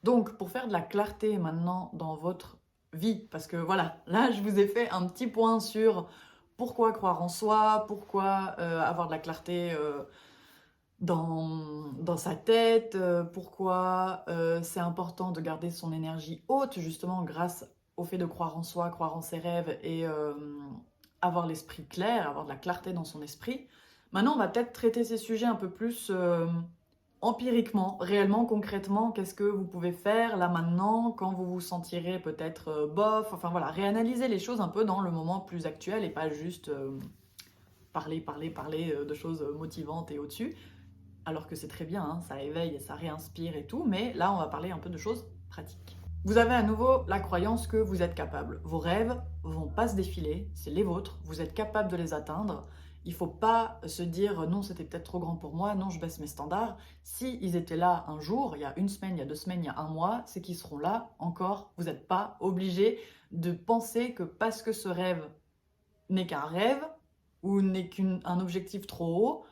A: Donc, pour faire de la clarté maintenant dans votre vie, parce que voilà, là, je vous ai fait un petit point sur pourquoi croire en soi, pourquoi avoir de la clarté dans sa tête, pourquoi c'est important de garder son énergie haute, justement grâce au fait de croire en soi, croire en ses rêves et avoir l'esprit clair, avoir de la clarté dans son esprit. Maintenant, on va peut-être traiter ces sujets un peu plus empiriquement, réellement, concrètement, qu'est-ce que vous pouvez faire là maintenant quand vous vous sentirez peut-être bof, enfin voilà, réanalyser les choses un peu dans le moment plus actuel et pas juste parler de choses motivantes et au-dessus, alors que c'est très bien, hein, ça éveille et ça réinspire et tout, mais là on va parler un peu de choses pratiques. Vous avez à nouveau la croyance que vous êtes capable. Vos rêves vont pas se défiler, c'est les vôtres, vous êtes capable de les atteindre. Il ne faut pas se dire non, c'était peut-être trop grand pour moi, non, je baisse mes standards. Si ils étaient là un jour, il y a une semaine, il y a 2 semaines, il y a un mois, c'est qu'ils seront là encore. Vous n'êtes pas obligé de penser que parce que ce rêve n'est qu'un rêve ou n'est qu'un objectif trop haut,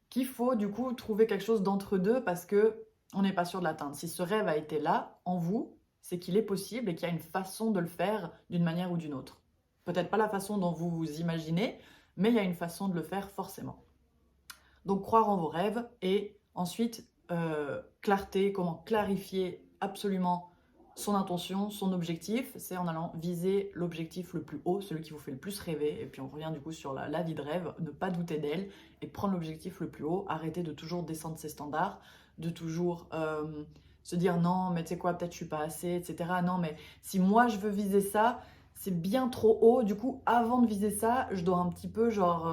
A: qu'il faut du coup trouver quelque chose d'entre deux parce que on n'est pas sûr de l'atteindre. Si ce rêve a été là en vous, c'est qu'il est possible et qu'il y a une façon de le faire d'une manière ou d'une autre. Peut-être pas la façon dont vous vous imaginez, mais il y a une façon de le faire forcément. Donc croire en vos rêves et ensuite clarté, comment clarifier absolument son intention, son objectif, c'est en allant viser l'objectif le plus haut, celui qui vous fait le plus rêver, et puis on revient du coup sur la vie de rêve, ne pas douter d'elle, et prendre l'objectif le plus haut, arrêter de toujours descendre ses standards, de toujours se dire non mais tu sais quoi, peut-être je suis pas assez, etc. Non mais si moi je veux viser ça, c'est bien trop haut, du coup avant de viser ça, je dois un petit peu genre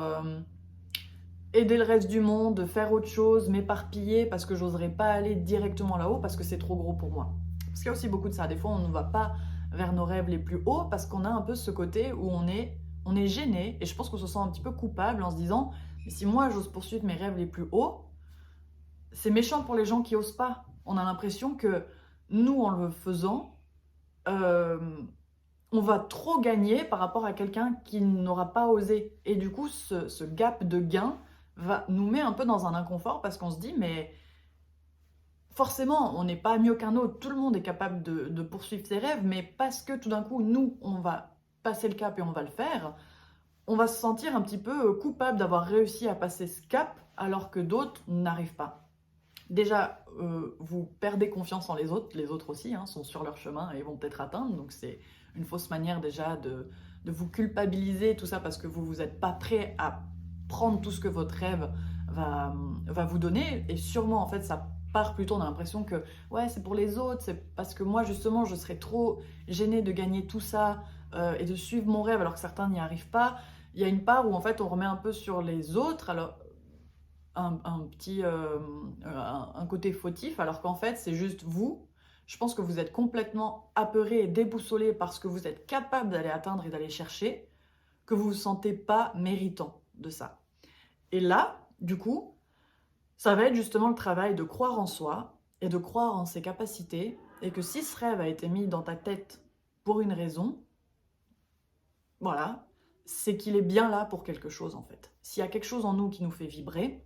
A: aider le reste du monde, faire autre chose, m'éparpiller parce que j'oserais pas aller directement là-haut parce que c'est trop gros pour moi. Parce qu'il y a aussi beaucoup de ça, des fois on ne va pas vers nos rêves les plus hauts parce qu'on a un peu ce côté où on est gêné et je pense qu'on se sent un petit peu coupable en se disant mais si moi j'ose poursuivre mes rêves les plus hauts, c'est méchant pour les gens qui osent pas. On a l'impression que nous en le faisant, on va trop gagner par rapport à quelqu'un qui n'aura pas osé. Et du coup, ce gap de gain nous met un peu dans un inconfort parce qu'on se dit, mais forcément, on n'est pas mieux qu'un autre. Tout le monde est capable de poursuivre ses rêves, mais parce que tout d'un coup, nous, on va passer le cap et on va le faire, on va se sentir un petit peu coupable d'avoir réussi à passer ce cap alors que d'autres n'arrivent pas. Déjà, vous perdez confiance en les autres aussi hein, sont sur leur chemin et vont peut-être atteindre, donc c'est une fausse manière déjà de vous culpabiliser, tout ça parce que vous n'êtes pas prêt à prendre tout ce que votre rêve va vous donner, et sûrement en fait ça part plutôt, on a l'impression que ouais c'est pour les autres, c'est parce que moi justement je serais trop gênée de gagner tout ça et de suivre mon rêve alors que certains n'y arrivent pas. Il y a une part où en fait on remet un peu sur les autres, alors un côté fautif, alors qu'en fait, c'est juste vous. Je pense que vous êtes complètement apeuré et déboussolé parce que vous êtes capable d'aller atteindre et d'aller chercher, que vous ne vous sentez pas méritant de ça. Et là, du coup, ça va être justement le travail de croire en soi et de croire en ses capacités, et que si ce rêve a été mis dans ta tête pour une raison, voilà, c'est qu'il est bien là pour quelque chose en fait. S'il y a quelque chose en nous qui nous fait vibrer,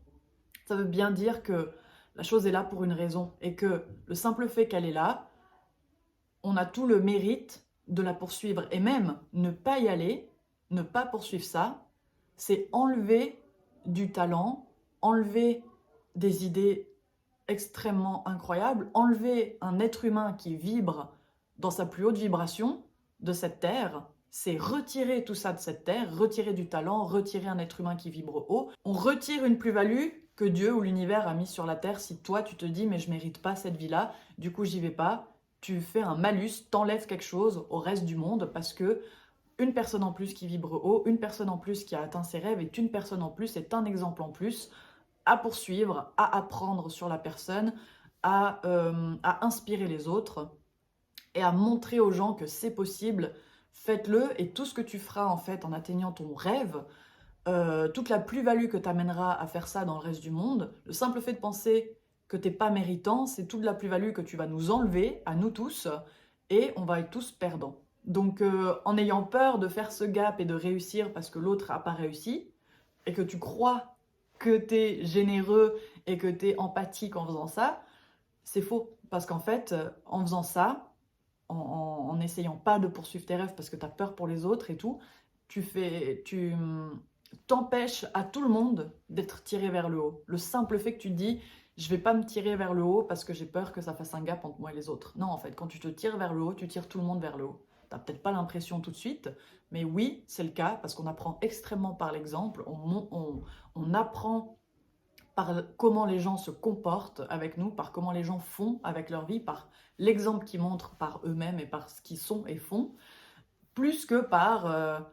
A: ça veut bien dire que la chose est là pour une raison et que le simple fait qu'elle est là, on a tout le mérite de la poursuivre. Et même ne pas y aller, ne pas poursuivre ça, c'est enlever du talent, enlever des idées extrêmement incroyables, enlever un être humain qui vibre dans sa plus haute vibration de cette terre, c'est retirer tout ça de cette terre, retirer du talent, retirer un être humain qui vibre haut. On retire une plus-value que Dieu ou l'univers a mis sur la terre. Si toi tu te dis mais je mérite pas cette vie-là, du coup j'y vais pas, tu fais un malus, t'enlèves quelque chose au reste du monde parce que une personne en plus qui vibre haut, une personne en plus qui a atteint ses rêves est une personne en plus, est un exemple en plus à poursuivre, à apprendre sur la personne, à inspirer les autres et à montrer aux gens que c'est possible. Faites-le et tout ce que tu feras en fait en atteignant ton rêve, toute la plus-value que tu amèneras à faire ça dans le reste du monde, le simple fait de penser que t'es pas méritant, c'est toute la plus-value que tu vas nous enlever, à nous tous, et on va être tous perdants. Donc en ayant peur de faire ce gap et de réussir parce que l'autre n'a pas réussi, et que tu crois que tu es généreux et que tu es empathique en faisant ça, c'est faux. Parce qu'en fait, en faisant ça, en n'essayant pas de poursuivre tes rêves parce que tu as peur pour les autres et tout, tu t'empêches à tout le monde d'être tiré vers le haut. Le simple fait que tu te dis, je vais pas me tirer vers le haut parce que j'ai peur que ça fasse un gap entre moi et les autres. Non, en fait, quand tu te tires vers le haut, tu tires tout le monde vers le haut. T'as peut-être pas l'impression tout de suite, mais oui, c'est le cas parce qu'on apprend extrêmement par l'exemple. On apprend par comment les gens se comportent avec nous, par comment les gens font avec leur vie, par l'exemple qu'ils montrent par eux-mêmes et par ce qu'ils sont et font, plus que par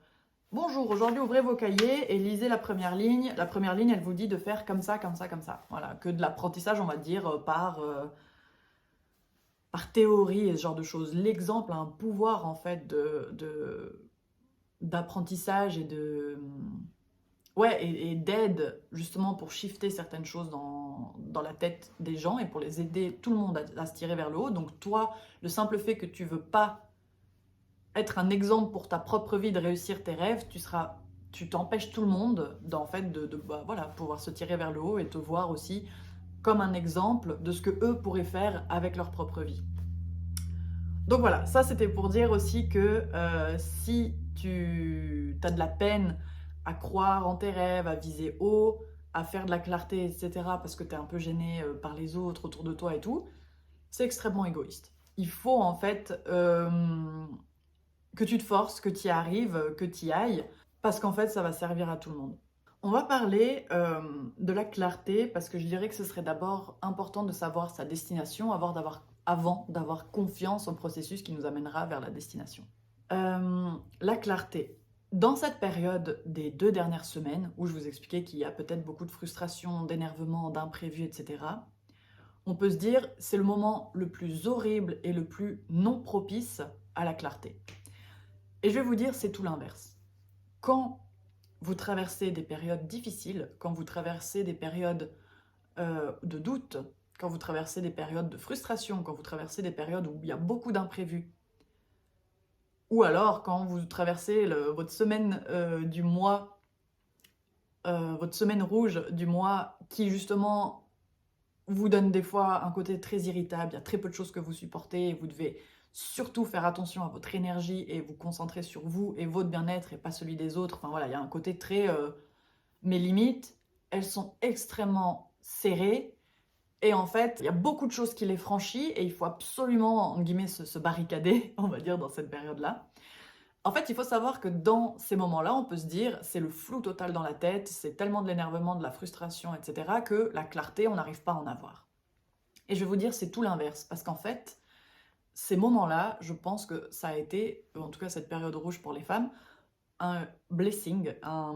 A: bonjour, aujourd'hui ouvrez vos cahiers et lisez la première ligne. La première ligne, elle vous dit de faire comme ça, comme ça, comme ça. Voilà, que de l'apprentissage, on va dire, par théorie et ce genre de choses. L'exemple a un pouvoir en fait d'apprentissage et et d'aide justement pour shifter certaines choses dans la tête des gens et pour les aider tout le monde à se tirer vers le haut. Donc toi, le simple fait que tu veux pas être un exemple pour ta propre vie de réussir tes rêves, tu t'empêches tout le monde d'en fait voilà, pouvoir se tirer vers le haut et te voir aussi comme un exemple de ce que eux pourraient faire avec leur propre vie. Donc voilà, ça c'était pour dire aussi que si tu as de la peine à croire en tes rêves, à viser haut, à faire de la clarté, etc., parce que tu es un peu gêné par les autres autour de toi et tout, c'est extrêmement égoïste. Il faut en fait que tu te forces, que tu y arrives, que tu y ailles, parce qu'en fait ça va servir à tout le monde. On va parler de la clarté, parce que je dirais que ce serait d'abord important de savoir sa destination avant d'avoir confiance au processus qui nous amènera vers la destination. La clarté. Dans cette période des 2 dernières semaines, où je vous expliquais qu'il y a peut-être beaucoup de frustration, d'énervement, d'imprévus, etc., on peut se dire c'est le moment le plus horrible et le plus non propice à la clarté. Et je vais vous dire, c'est tout l'inverse. Quand vous traversez des périodes difficiles, quand vous traversez des périodes de doute, quand vous traversez des périodes de frustration, quand vous traversez des périodes où il y a beaucoup d'imprévus, ou alors quand vous traversez votre semaine du mois, votre semaine rouge du mois, qui justement vous donne des fois un côté très irritable, il y a très peu de choses que vous supportez, et vous devez surtout faire attention à votre énergie et vous concentrer sur vous et votre bien-être et pas celui des autres. Enfin voilà, il y a un côté très... mes limites, elles sont extrêmement serrées. Et en fait, il y a beaucoup de choses qui les franchissent et il faut absolument, en guillemets, se barricader, on va dire, dans cette période-là. En fait, il faut savoir que dans ces moments-là, on peut se dire, c'est le flou total dans la tête, c'est tellement de l'énervement, de la frustration, etc., que la clarté, on n'arrive pas à en avoir. Et je vais vous dire, c'est tout l'inverse, parce qu'en fait, ces moments-là, je pense que ça a été, en tout cas cette période rouge pour les femmes, un blessing, un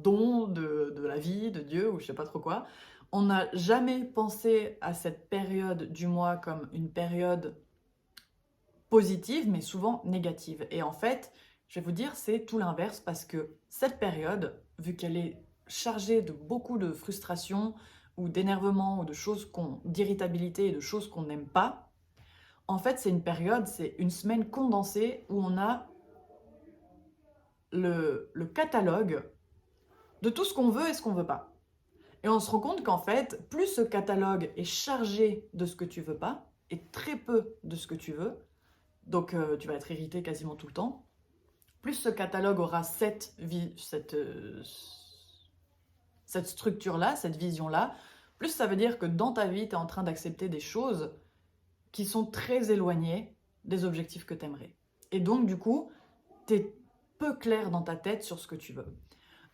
A: don de la vie, de Dieu ou je sais pas trop quoi. On n'a jamais pensé à cette période du mois comme une période positive, mais souvent négative. Et en fait, je vais vous dire, c'est tout l'inverse parce que cette période, vu qu'elle est chargée de beaucoup de frustration ou d'énervement ou de choses d'irritabilité et de choses qu'on n'aime pas, en fait, c'est une période, c'est une semaine condensée où on a le catalogue de tout ce qu'on veut et ce qu'on veut pas. Et on se rend compte qu'en fait, plus ce catalogue est chargé de ce que tu veux pas et très peu de ce que tu veux, donc tu vas être irrité quasiment tout le temps, plus ce catalogue aura cette structure-là, cette vision-là, plus ça veut dire que dans ta vie, tu es en train d'accepter des choses qui sont très éloignées des objectifs que tu aimerais. Et donc, du coup, tu es peu clair dans ta tête sur ce que tu veux.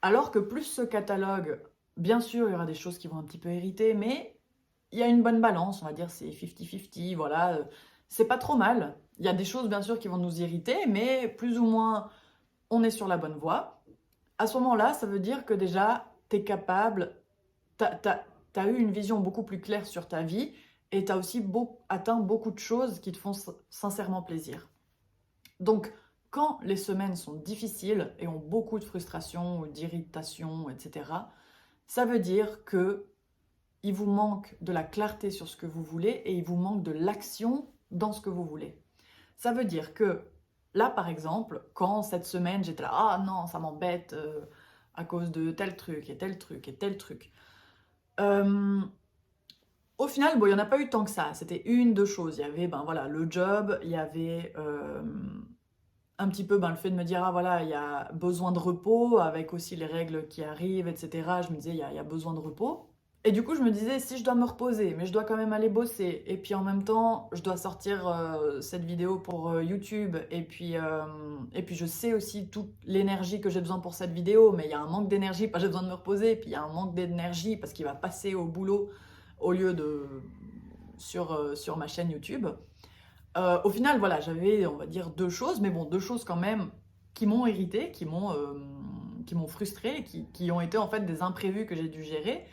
A: Alors que plus ce catalogue, bien sûr, il y aura des choses qui vont un petit peu irriter, mais il y a une bonne balance, on va dire, c'est 50-50, voilà, c'est pas trop mal. Il y a des choses, bien sûr, qui vont nous irriter, mais plus ou moins, on est sur la bonne voie. À ce moment-là, ça veut dire que déjà, tu es capable, tu as eu une vision beaucoup plus claire sur ta vie et tu as aussi atteint beaucoup de choses qui te font sincèrement plaisir. Donc, quand les semaines sont difficiles et ont beaucoup de frustration ou d'irritation, etc., ça veut dire que il vous manque de la clarté sur ce que vous voulez et il vous manque de l'action dans ce que vous voulez. Ça veut dire que là, par exemple, quand cette semaine, j'étais là, ah non, ça m'embête à cause de tel truc et tel truc et tel truc. Au final, bon, il n'y en a pas eu tant que ça. C'était une, deux choses. Il y avait ben, voilà, le job, il y avait un petit peu ben, le fait de me dire, ah voilà, il y a besoin de repos, avec aussi les règles qui arrivent, etc. Je me disais, il y a besoin de repos. Et du coup, je me disais, si je dois me reposer, mais je dois quand même aller bosser, et puis en même temps, je dois sortir cette vidéo pour YouTube, et puis je sais aussi toute l'énergie que j'ai besoin pour cette vidéo, mais il y a un manque d'énergie parce que j'ai besoin de me reposer, et puis il y a un manque d'énergie parce qu'il va passer au boulot au lieu de sur ma chaîne YouTube. Au final, voilà, j'avais, on va dire, deux choses, mais bon, deux choses quand même qui m'ont irrité, qui m'ont frustré, qui ont été en fait des imprévus que j'ai dû gérer.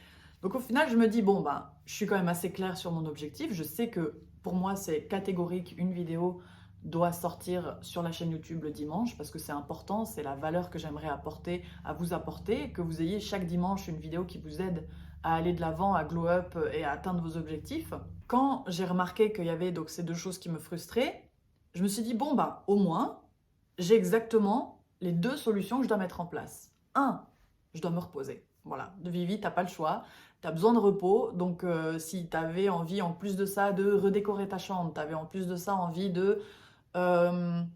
A: Donc au final, je me dis, bon, ben, je suis quand même assez claire sur mon objectif. Je sais que pour moi, c'est catégorique, une vidéo doit sortir sur la chaîne YouTube le dimanche parce que c'est important, c'est la valeur que j'aimerais apporter, à vous apporter, que vous ayez chaque dimanche une vidéo qui vous aide à aller de l'avant, à glow up et à atteindre vos objectifs. Quand j'ai remarqué qu'il y avait donc ces deux choses qui me frustraient, je me suis dit, bon, ben, au moins, j'ai exactement les deux solutions que je dois mettre en place. Un, je dois me reposer. Voilà, de Vivi, t'as pas le choix, t'as besoin de repos, donc si t'avais envie en plus de ça de redécorer ta chambre, t'avais en plus de ça envie de, je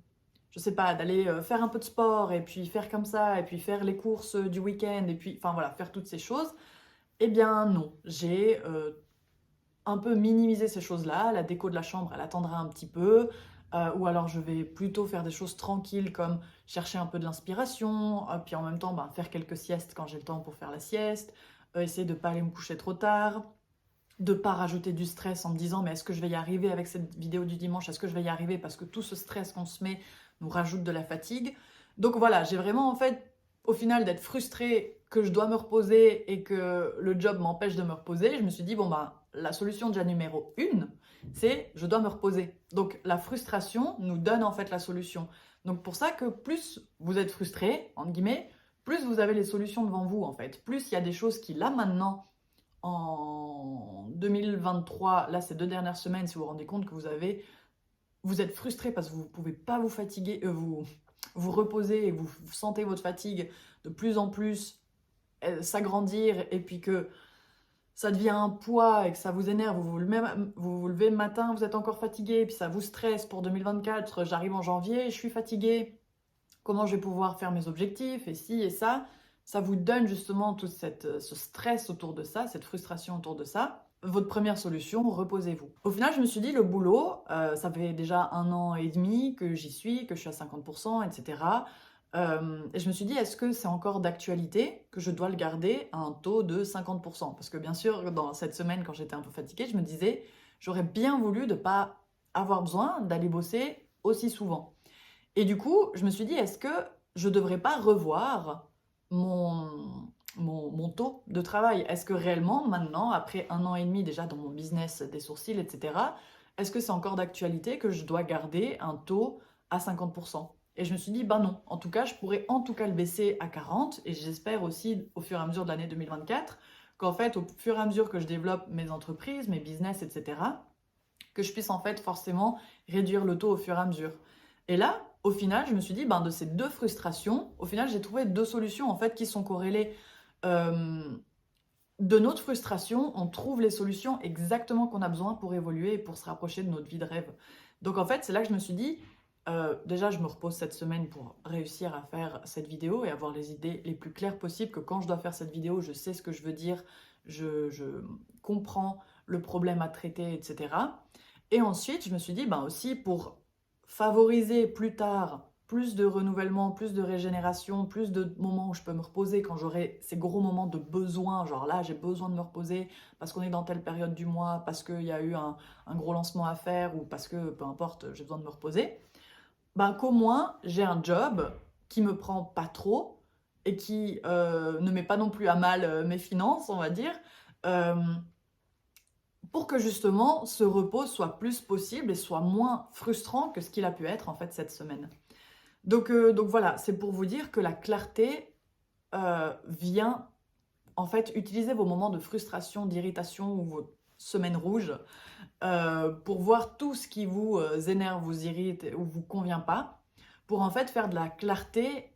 A: sais pas, d'aller faire un peu de sport, et puis faire comme ça, et puis faire les courses du week-end, et puis, enfin voilà, faire toutes ces choses, eh bien non, j'ai un peu minimisé ces choses-là. La déco de la chambre, elle attendra un petit peu. Ou alors je vais plutôt faire des choses tranquilles comme chercher un peu de l'inspiration, puis en même temps ben, faire quelques siestes quand j'ai le temps pour faire la sieste, essayer de ne pas aller me coucher trop tard, de ne pas rajouter du stress en me disant mais est-ce que je vais y arriver avec cette vidéo du dimanche, est-ce que je vais y arriver parce que tout ce stress qu'on se met nous rajoute de la fatigue. Donc voilà, j'ai vraiment en fait au final d'être frustrée que je dois me reposer et que le job m'empêche de me reposer, je me suis dit bon ben la solution déjà numéro une, c'est je dois me reposer. Donc la frustration nous donne en fait la solution. Donc pour ça que plus vous êtes frustré, entre guillemets, plus vous avez les solutions devant vous en fait. Plus il y a des choses qui là maintenant, en 2023, là ces 2 dernières semaines, si vous vous rendez compte que vous êtes frustré parce que vous ne pouvez pas vous fatiguer, vous reposer et vous sentez votre fatigue de plus en plus s'agrandir et puis que ça devient un poids et que ça vous énerve, vous vous levez le matin, vous êtes encore fatigué, puis ça vous stresse pour 2024, j'arrive en janvier, je suis fatigué, comment je vais pouvoir faire mes objectifs, et ci et ça vous donne justement tout ce stress autour de ça, cette frustration autour de ça. Votre première solution, reposez-vous. Au final, je me suis dit, le boulot, ça fait déjà 1 an et demi que j'y suis, que je suis à 50%, etc. Et je me suis dit, est-ce que c'est encore d'actualité que je dois le garder à un taux de 50%? Parce que bien sûr, dans cette semaine, quand j'étais un peu fatiguée, je me disais, j'aurais bien voulu de ne pas avoir besoin d'aller bosser aussi souvent. Et du coup, je me suis dit, est-ce que je ne devrais pas revoir mon taux de travail? Est-ce que réellement, maintenant, après 1 an et demi déjà dans mon business des sourcils, etc., est-ce que c'est encore d'actualité que je dois garder un taux à 50%? Et je me suis dit, ben non. En tout cas, je pourrais en tout cas le baisser à 40. Et j'espère aussi, au fur et à mesure de l'année 2024, qu'en fait, au fur et à mesure que je développe mes entreprises, mes business, etc., que je puisse en fait forcément réduire le taux au fur et à mesure. Et là, au final, je me suis dit, ben, de ces deux frustrations, au final, j'ai trouvé deux solutions en fait qui sont corrélées. Euh, de notre frustration, on trouve les solutions exactement qu'on a besoin pour évoluer et pour se rapprocher de notre vie de rêve. Donc en fait, c'est là que je me suis dit, déjà, je me repose cette semaine pour réussir à faire cette vidéo et avoir les idées les plus claires possibles, que quand je dois faire cette vidéo, je sais ce que je veux dire, je comprends le problème à traiter, etc. Et ensuite, je me suis dit, ben aussi pour favoriser plus tard plus de renouvellement, plus de régénération, plus de moments où je peux me reposer quand j'aurai ces gros moments de besoin, genre là j'ai besoin de me reposer parce qu'on est dans telle période du mois, parce qu'il y a eu un gros lancement à faire ou parce que peu importe, j'ai besoin de me reposer, ben qu'au moins j'ai un job qui me prend pas trop et qui ne met pas non plus à mal mes finances, on va dire, euh, pour que justement ce repos soit plus possible et soit moins frustrant que ce qu'il a pu être en fait cette semaine. Donc voilà, c'est pour vous dire que la clarté vient, en fait, utiliser vos moments de frustration, d'irritation ou vos semaines rouges pour voir tout ce qui vous énerve, vous irrite ou vous convient pas, pour en fait faire de la clarté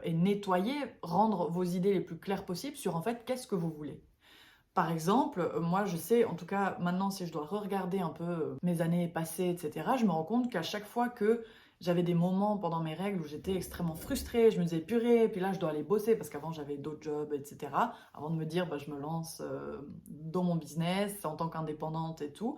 A: et nettoyer, rendre vos idées les plus claires possibles sur en fait qu'est-ce que vous voulez. Par exemple, moi je sais, en tout cas maintenant si je dois re-regarder un peu mes années passées, etc., je me rends compte qu'à chaque fois que j'avais des moments pendant mes règles où j'étais extrêmement frustrée, je me disais purée, puis là je dois aller bosser parce qu'avant j'avais d'autres jobs, etc., avant de me dire bah, je me lance dans mon business en tant qu'indépendante et tout.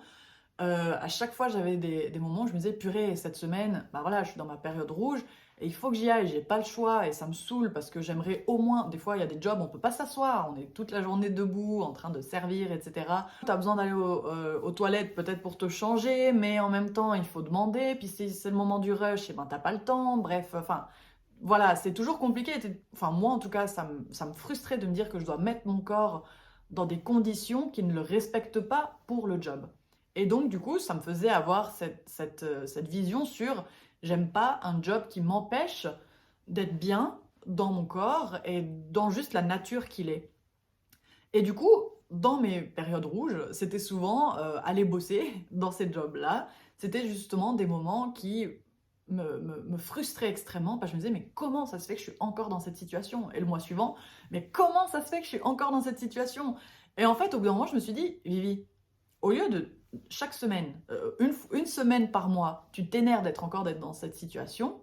A: À chaque fois, j'avais des moments où je me disais, purée, cette semaine, bah voilà, je suis dans ma période rouge et il faut que j'y aille, j'ai pas le choix et ça me saoule parce que j'aimerais au moins, des fois, il y a des jobs, on peut pas s'asseoir, on est toute la journée debout en train de servir, etc. Tu as besoin d'aller aux toilettes peut-être pour te changer, mais en même temps, il faut demander, puis si c'est le moment du rush, et ben t'as pas le temps, bref, enfin. Voilà, c'est toujours compliqué. Enfin, moi, en tout cas, ça me frustrait de me dire que je dois mettre mon corps dans des conditions qui ne le respectent pas pour le job. Et donc, du coup, ça me faisait avoir cette vision sur j'aime pas un job qui m'empêche d'être bien dans mon corps et dans juste la nature qu'il est. Et du coup, dans mes périodes rouges, c'était souvent aller bosser dans ces jobs-là. C'était justement des moments qui me frustraient extrêmement parce que je me disais, mais comment ça se fait que je suis encore dans cette situation? Et le mois suivant, mais comment ça se fait que je suis encore dans cette situation? Et en fait, au bout d'un moment, je me suis dit, Vivi, au lieu de chaque semaine, une semaine par mois, tu t'énerves d'être dans cette situation,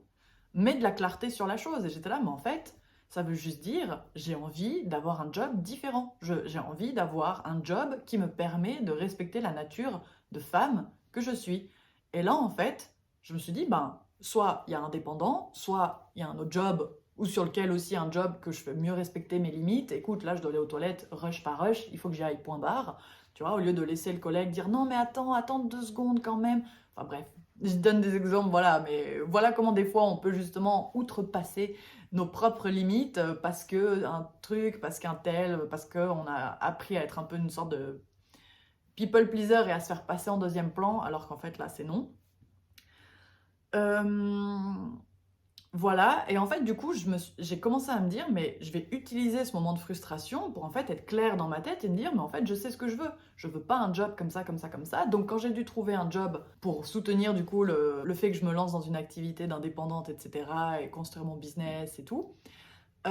A: mets de la clarté sur la chose. Et j'étais là, mais en fait, ça veut juste dire, j'ai envie d'avoir un job différent. J'ai envie d'avoir un job qui me permet de respecter la nature de femme que je suis. Et là, en fait, je me suis dit, ben, soit il y a indépendant, soit il y a un autre job, ou sur lequel aussi un job que je fais mieux respecter mes limites. Écoute, là, je dois aller aux toilettes, rush par rush, il faut que j'y aille, point barre. Tu vois, au lieu de laisser le collègue dire, non, mais attends 2 secondes quand même. Enfin bref, je donne des exemples, voilà, mais voilà comment des fois on peut justement outrepasser nos propres limites parce que un truc, parce qu'un tel, parce qu'on a appris à être un peu une sorte de people pleaser et à se faire passer en deuxième plan, alors qu'en fait là c'est non. Voilà, et en fait, du coup, j'ai commencé à me dire, mais je vais utiliser ce moment de frustration pour en fait être clair dans ma tête et me dire, mais en fait, je sais ce que je veux. Je veux pas un job comme ça, comme ça, comme ça. Donc, quand j'ai dû trouver un job pour soutenir du coup le fait que je me lance dans une activité d'indépendante, etc., et construire mon business et tout, et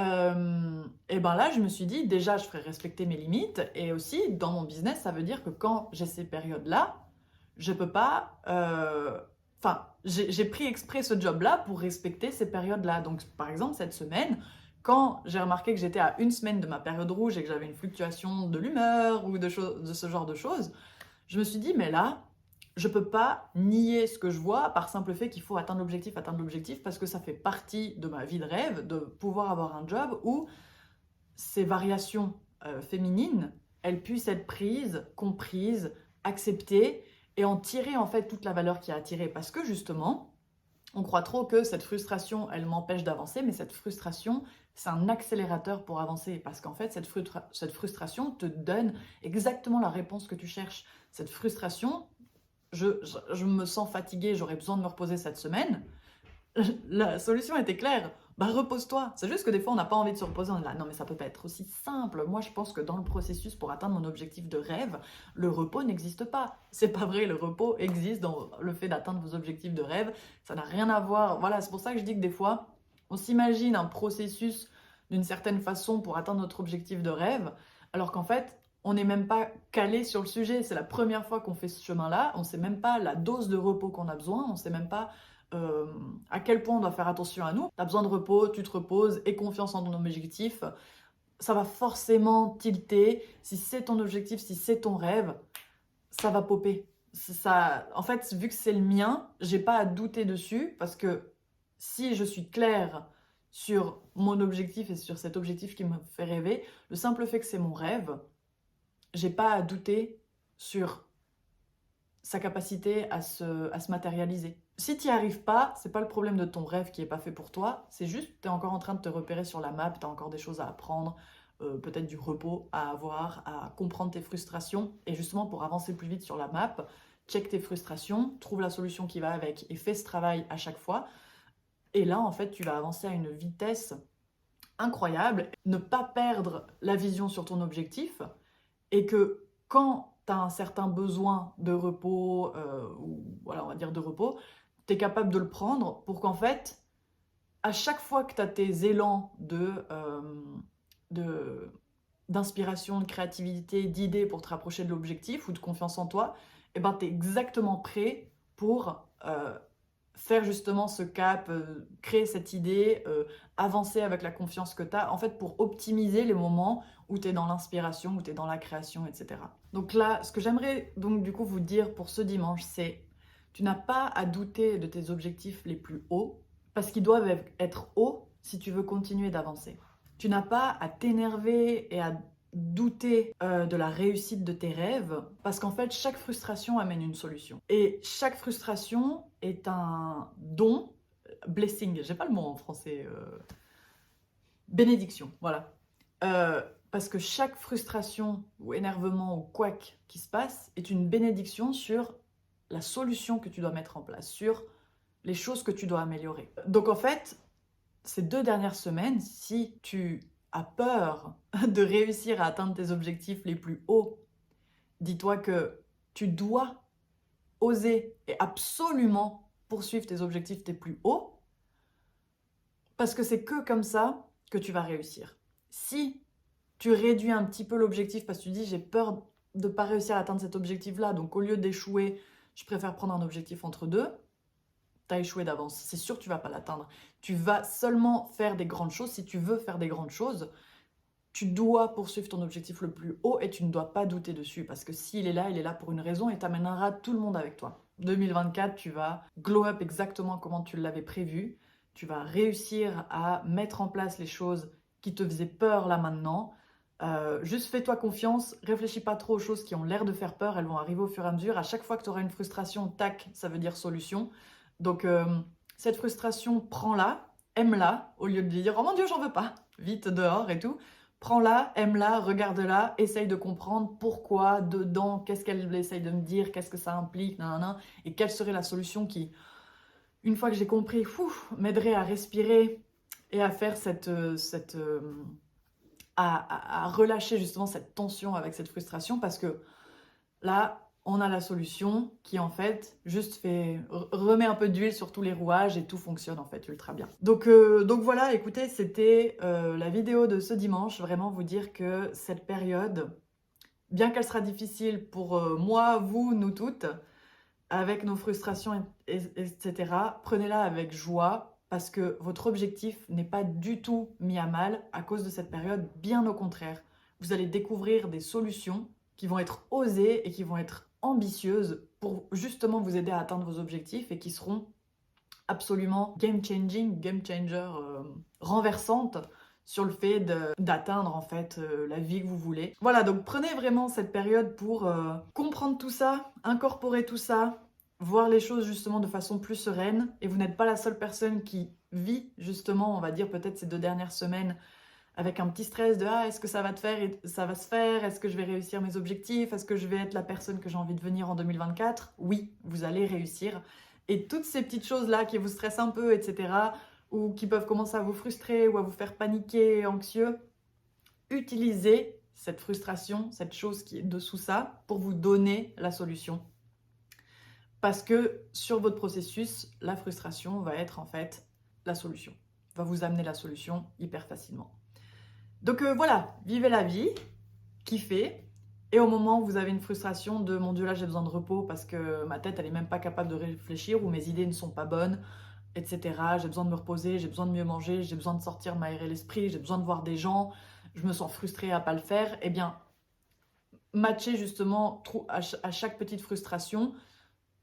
A: ben là, je me suis dit, déjà, je ferai respecter mes limites, et aussi, dans mon business, ça veut dire que quand j'ai ces périodes-là, je peux pas. Enfin, j'ai pris exprès ce job-là pour respecter ces périodes-là. Donc, par exemple, cette semaine, quand j'ai remarqué que j'étais à une semaine de ma période rouge et que j'avais une fluctuation de l'humeur ou de ce genre de choses, je me suis dit, mais là, je peux pas nier ce que je vois par simple fait qu'il faut atteindre l'objectif, parce que ça fait partie de ma vie de rêve de pouvoir avoir un job où ces variations féminines, elles puissent être prises, comprises, acceptées et en tirer en fait toute la valeur qui a attiré. Parce que justement, On croit trop que cette frustration, elle m'empêche d'avancer, mais cette frustration, c'est un accélérateur pour avancer. Parce qu'en fait, cette frustration te donne exactement la réponse que tu cherches. Cette frustration, je me sens fatiguée, j'aurais besoin de me reposer cette semaine. La solution était claire. Bah repose-toi. C'est juste que des fois on n'a pas envie de se reposer. On est là, non mais ça peut pas être aussi simple. Moi je pense que dans le processus pour atteindre mon objectif de rêve, le repos n'existe pas. C'est pas vrai, le repos existe dans le fait d'atteindre vos objectifs de rêve. Ça n'a rien à voir. Voilà, c'est pour ça que je dis que des fois on s'imagine un processus d'une certaine façon pour atteindre notre objectif de rêve, alors qu'en fait on n'est même pas calé sur le sujet. C'est la première fois qu'on fait ce chemin-là. On sait même pas la dose de repos qu'on a besoin. On sait même pas à quel point on doit faire attention à nous. Tu as besoin de repos, tu te reposes et confiance en ton objectif. Ça va forcément tilter. Si c'est ton objectif, si c'est ton rêve, ça va popper. Ça, en fait, vu que c'est le mien, j'ai pas à douter dessus parce que si je suis claire sur mon objectif et sur cet objectif qui me fait rêver, le simple fait que c'est mon rêve, j'ai pas à douter sur sa capacité à se matérialiser. Si tu n'y arrives pas, c'est pas le problème de ton rêve qui est pas fait pour toi, c'est juste que tu es encore en train de te repérer sur la map, tu as encore des choses à apprendre, peut-être du repos à avoir, à comprendre tes frustrations. Et justement, pour avancer plus vite sur la map, check tes frustrations, trouve la solution qui va avec et fais ce travail à chaque fois. Et là, en fait, tu vas avancer à une vitesse incroyable, ne pas perdre la vision sur ton objectif et que quand tu as un certain besoin de repos, ou voilà, on va dire de repos, tu es capable de le prendre pour qu'en fait, à chaque fois que tu as tes élans d'inspiration, de créativité, d'idées pour te rapprocher de l'objectif ou de confiance en toi, et ben, tu es exactement prêt pour faire justement ce cap, créer cette idée, avancer avec la confiance que tu as, en fait, pour optimiser les moments où tu es dans l'inspiration, où tu es dans la création, etc. Donc là, ce que j'aimerais donc du coup vous dire pour ce dimanche, c'est tu n'as pas à douter de tes objectifs les plus hauts, parce qu'ils doivent être hauts si tu veux continuer d'avancer. Tu n'as pas à t'énerver et à douter de la réussite de tes rêves, parce qu'en fait, chaque frustration amène une solution. Et chaque frustration est un don, blessing, j'ai pas le mot en français, bénédiction, voilà. Parce que chaque frustration ou énervement ou couac qui se passe est une bénédiction sur la solution que tu dois mettre en place, sur les choses que tu dois améliorer. Donc en fait, ces 2 dernières semaines, si tu as peur de réussir à atteindre tes objectifs les plus hauts, dis-toi que tu dois oser et absolument poursuivre tes objectifs les plus hauts, parce que c'est que comme ça que tu vas réussir. Si tu réduis un petit peu l'objectif parce que tu dis j'ai peur de ne pas réussir à atteindre cet objectif-là, donc au lieu d'échouer, je préfère prendre un objectif entre deux, tu as échoué d'avance. C'est sûr que tu ne vas pas l'atteindre. Tu vas seulement faire des grandes choses. Si tu veux faire des grandes choses, tu dois poursuivre ton objectif le plus haut et tu ne dois pas douter dessus parce que s'il est là, il est là pour une raison et t'amènera tout le monde avec toi. 2024, tu vas glow up exactement comment tu l'avais prévu. Tu vas réussir à mettre en place les choses qui te faisaient peur là maintenant. Juste fais-toi confiance, réfléchis pas trop aux choses qui ont l'air de faire peur, elles vont arriver au fur et à mesure. À chaque fois que tu auras une frustration, tac, ça veut dire solution. Donc cette frustration, prends-la, aime-la, au lieu de dire « Oh mon Dieu, j'en veux pas !» Vite dehors et tout. Prends-la, aime-la, regarde-la, essaye de comprendre pourquoi, dedans, qu'est-ce qu'elle essaye de me dire, qu'est-ce que ça implique, nanana, et quelle serait la solution qui, une fois que j'ai compris, m'aiderait à respirer et à faire à relâcher justement cette tension avec cette frustration, parce que là, on a la solution qui en fait juste remet un peu d'huile sur tous les rouages et tout fonctionne en fait ultra bien. Donc voilà, écoutez, c'était la vidéo de ce dimanche. Vraiment vous dire que cette période, bien qu'elle sera difficile pour moi, vous, nous toutes, avec nos frustrations, etc., prenez-la avec joie parce que votre objectif n'est pas du tout mis à mal à cause de cette période, bien au contraire. Vous allez découvrir des solutions qui vont être osées et qui vont être ambitieuses pour justement vous aider à atteindre vos objectifs et qui seront absolument game changer, renversantes sur le fait d'atteindre en fait la vie que vous voulez. Voilà, donc prenez vraiment cette période pour comprendre tout ça, incorporer tout ça, voir les choses justement de façon plus sereine et vous n'êtes pas la seule personne qui vit justement, on va dire peut-être ces 2 dernières semaines avec un petit stress de ah, est-ce que ça va te faire et ça va se faire? Est-ce que je vais réussir mes objectifs? Est-ce que je vais être la personne que j'ai envie de devenir en 2024? Oui, vous allez réussir. Et toutes ces petites choses-là qui vous stressent un peu, etc., ou qui peuvent commencer à vous frustrer ou à vous faire paniquer, anxieux, utilisez cette frustration, cette chose qui est dessous ça, pour vous donner la solution. Parce que sur votre processus, la frustration va être en fait la solution, va vous amener la solution hyper facilement. Donc voilà, vivez la vie, kiffez. Et au moment où vous avez une frustration de mon Dieu, là j'ai besoin de repos parce que ma tête elle est même pas capable de réfléchir ou mes idées ne sont pas bonnes, etc. J'ai besoin de me reposer, j'ai besoin de mieux manger, j'ai besoin de sortir, m'aérer l'esprit, j'ai besoin de voir des gens, je me sens frustrée à pas le faire. Eh bien, matchez justement à chaque petite frustration,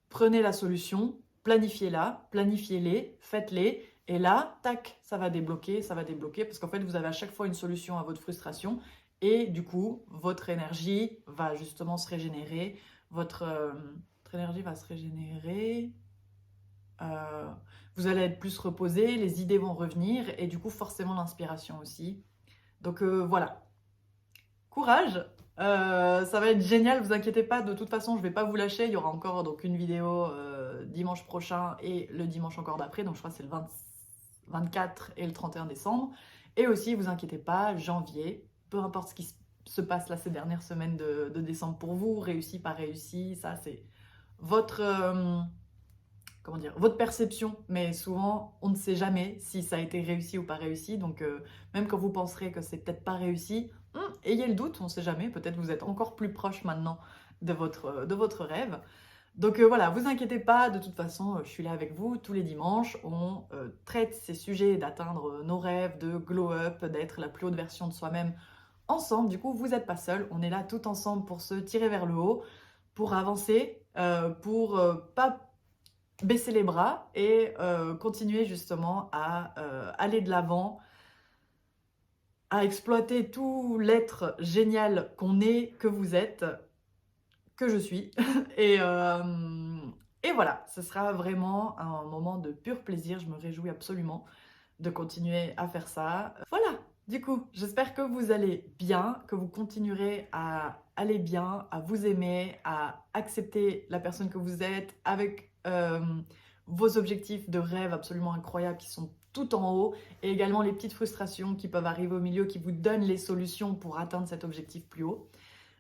A: prenez la solution, planifiez-la, planifiez-les, faites-les. Et là, tac, ça va débloquer, parce qu'en fait, vous avez à chaque fois une solution à votre frustration. Et du coup, votre énergie va justement se régénérer. Votre énergie va se régénérer. Euh, vous allez être plus reposé, les idées vont revenir. Et du coup, forcément, l'inspiration aussi. Donc voilà, courage, ça va être génial, vous inquiétez pas, de toute façon je vais pas vous lâcher, il y aura encore donc une vidéo dimanche prochain et le dimanche encore d'après, donc je crois que c'est le 24 et le 31 décembre. Et aussi, vous inquiétez pas, janvier, peu importe ce qui se passe là ces dernières semaines de décembre pour vous, réussi, pas réussi, ça c'est votre, comment dire, votre perception, mais souvent on ne sait jamais si ça a été réussi ou pas réussi, donc même quand vous penserez que c'est peut-être pas réussi, ayez le doute, on ne sait jamais, peut-être vous êtes encore plus proche maintenant de votre rêve. Donc voilà, vous inquiétez pas, de toute façon, je suis là avec vous tous les dimanches, on traite ces sujets d'atteindre nos rêves, de glow up, d'être la plus haute version de soi-même ensemble. Du coup, vous n'êtes pas seul, on est là tout ensemble pour se tirer vers le haut, pour avancer, pour pas baisser les bras et continuer justement à aller de l'avant, à exploiter tout l'être génial qu'on est, que vous êtes, que je suis. et, euh, et voilà, ce sera vraiment un moment de pur plaisir. Je me réjouis absolument de continuer à faire ça. Voilà, du coup, j'espère que vous allez bien, que vous continuerez à aller bien, à vous aimer, à accepter la personne que vous êtes avec vos objectifs de rêve absolument incroyables qui sont tout en haut et également les petites frustrations qui peuvent arriver au milieu qui vous donnent les solutions pour atteindre cet objectif plus haut.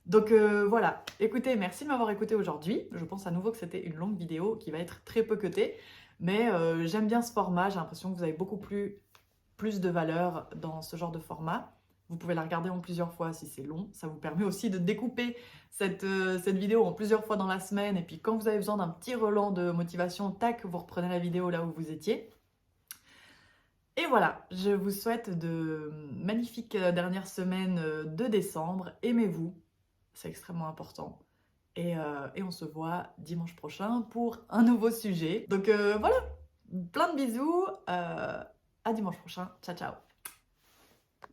A: Donc voilà, écoutez, merci de m'avoir écouté aujourd'hui. Je pense à nouveau que c'était une longue vidéo qui va être très peu cutée, mais j'aime bien ce format, j'ai l'impression que vous avez beaucoup plus de valeur dans ce genre de format. Vous pouvez la regarder en plusieurs fois si c'est long. Ça vous permet aussi de découper cette vidéo en plusieurs fois dans la semaine. Et puis quand vous avez besoin d'un petit relan de motivation, tac, vous reprenez la vidéo là où vous étiez. Et voilà, je vous souhaite de magnifiques dernières semaines de décembre. Aimez-vous, c'est extrêmement important. Et on se voit dimanche prochain pour un nouveau sujet. Donc voilà, plein de bisous. À dimanche prochain. Ciao, ciao.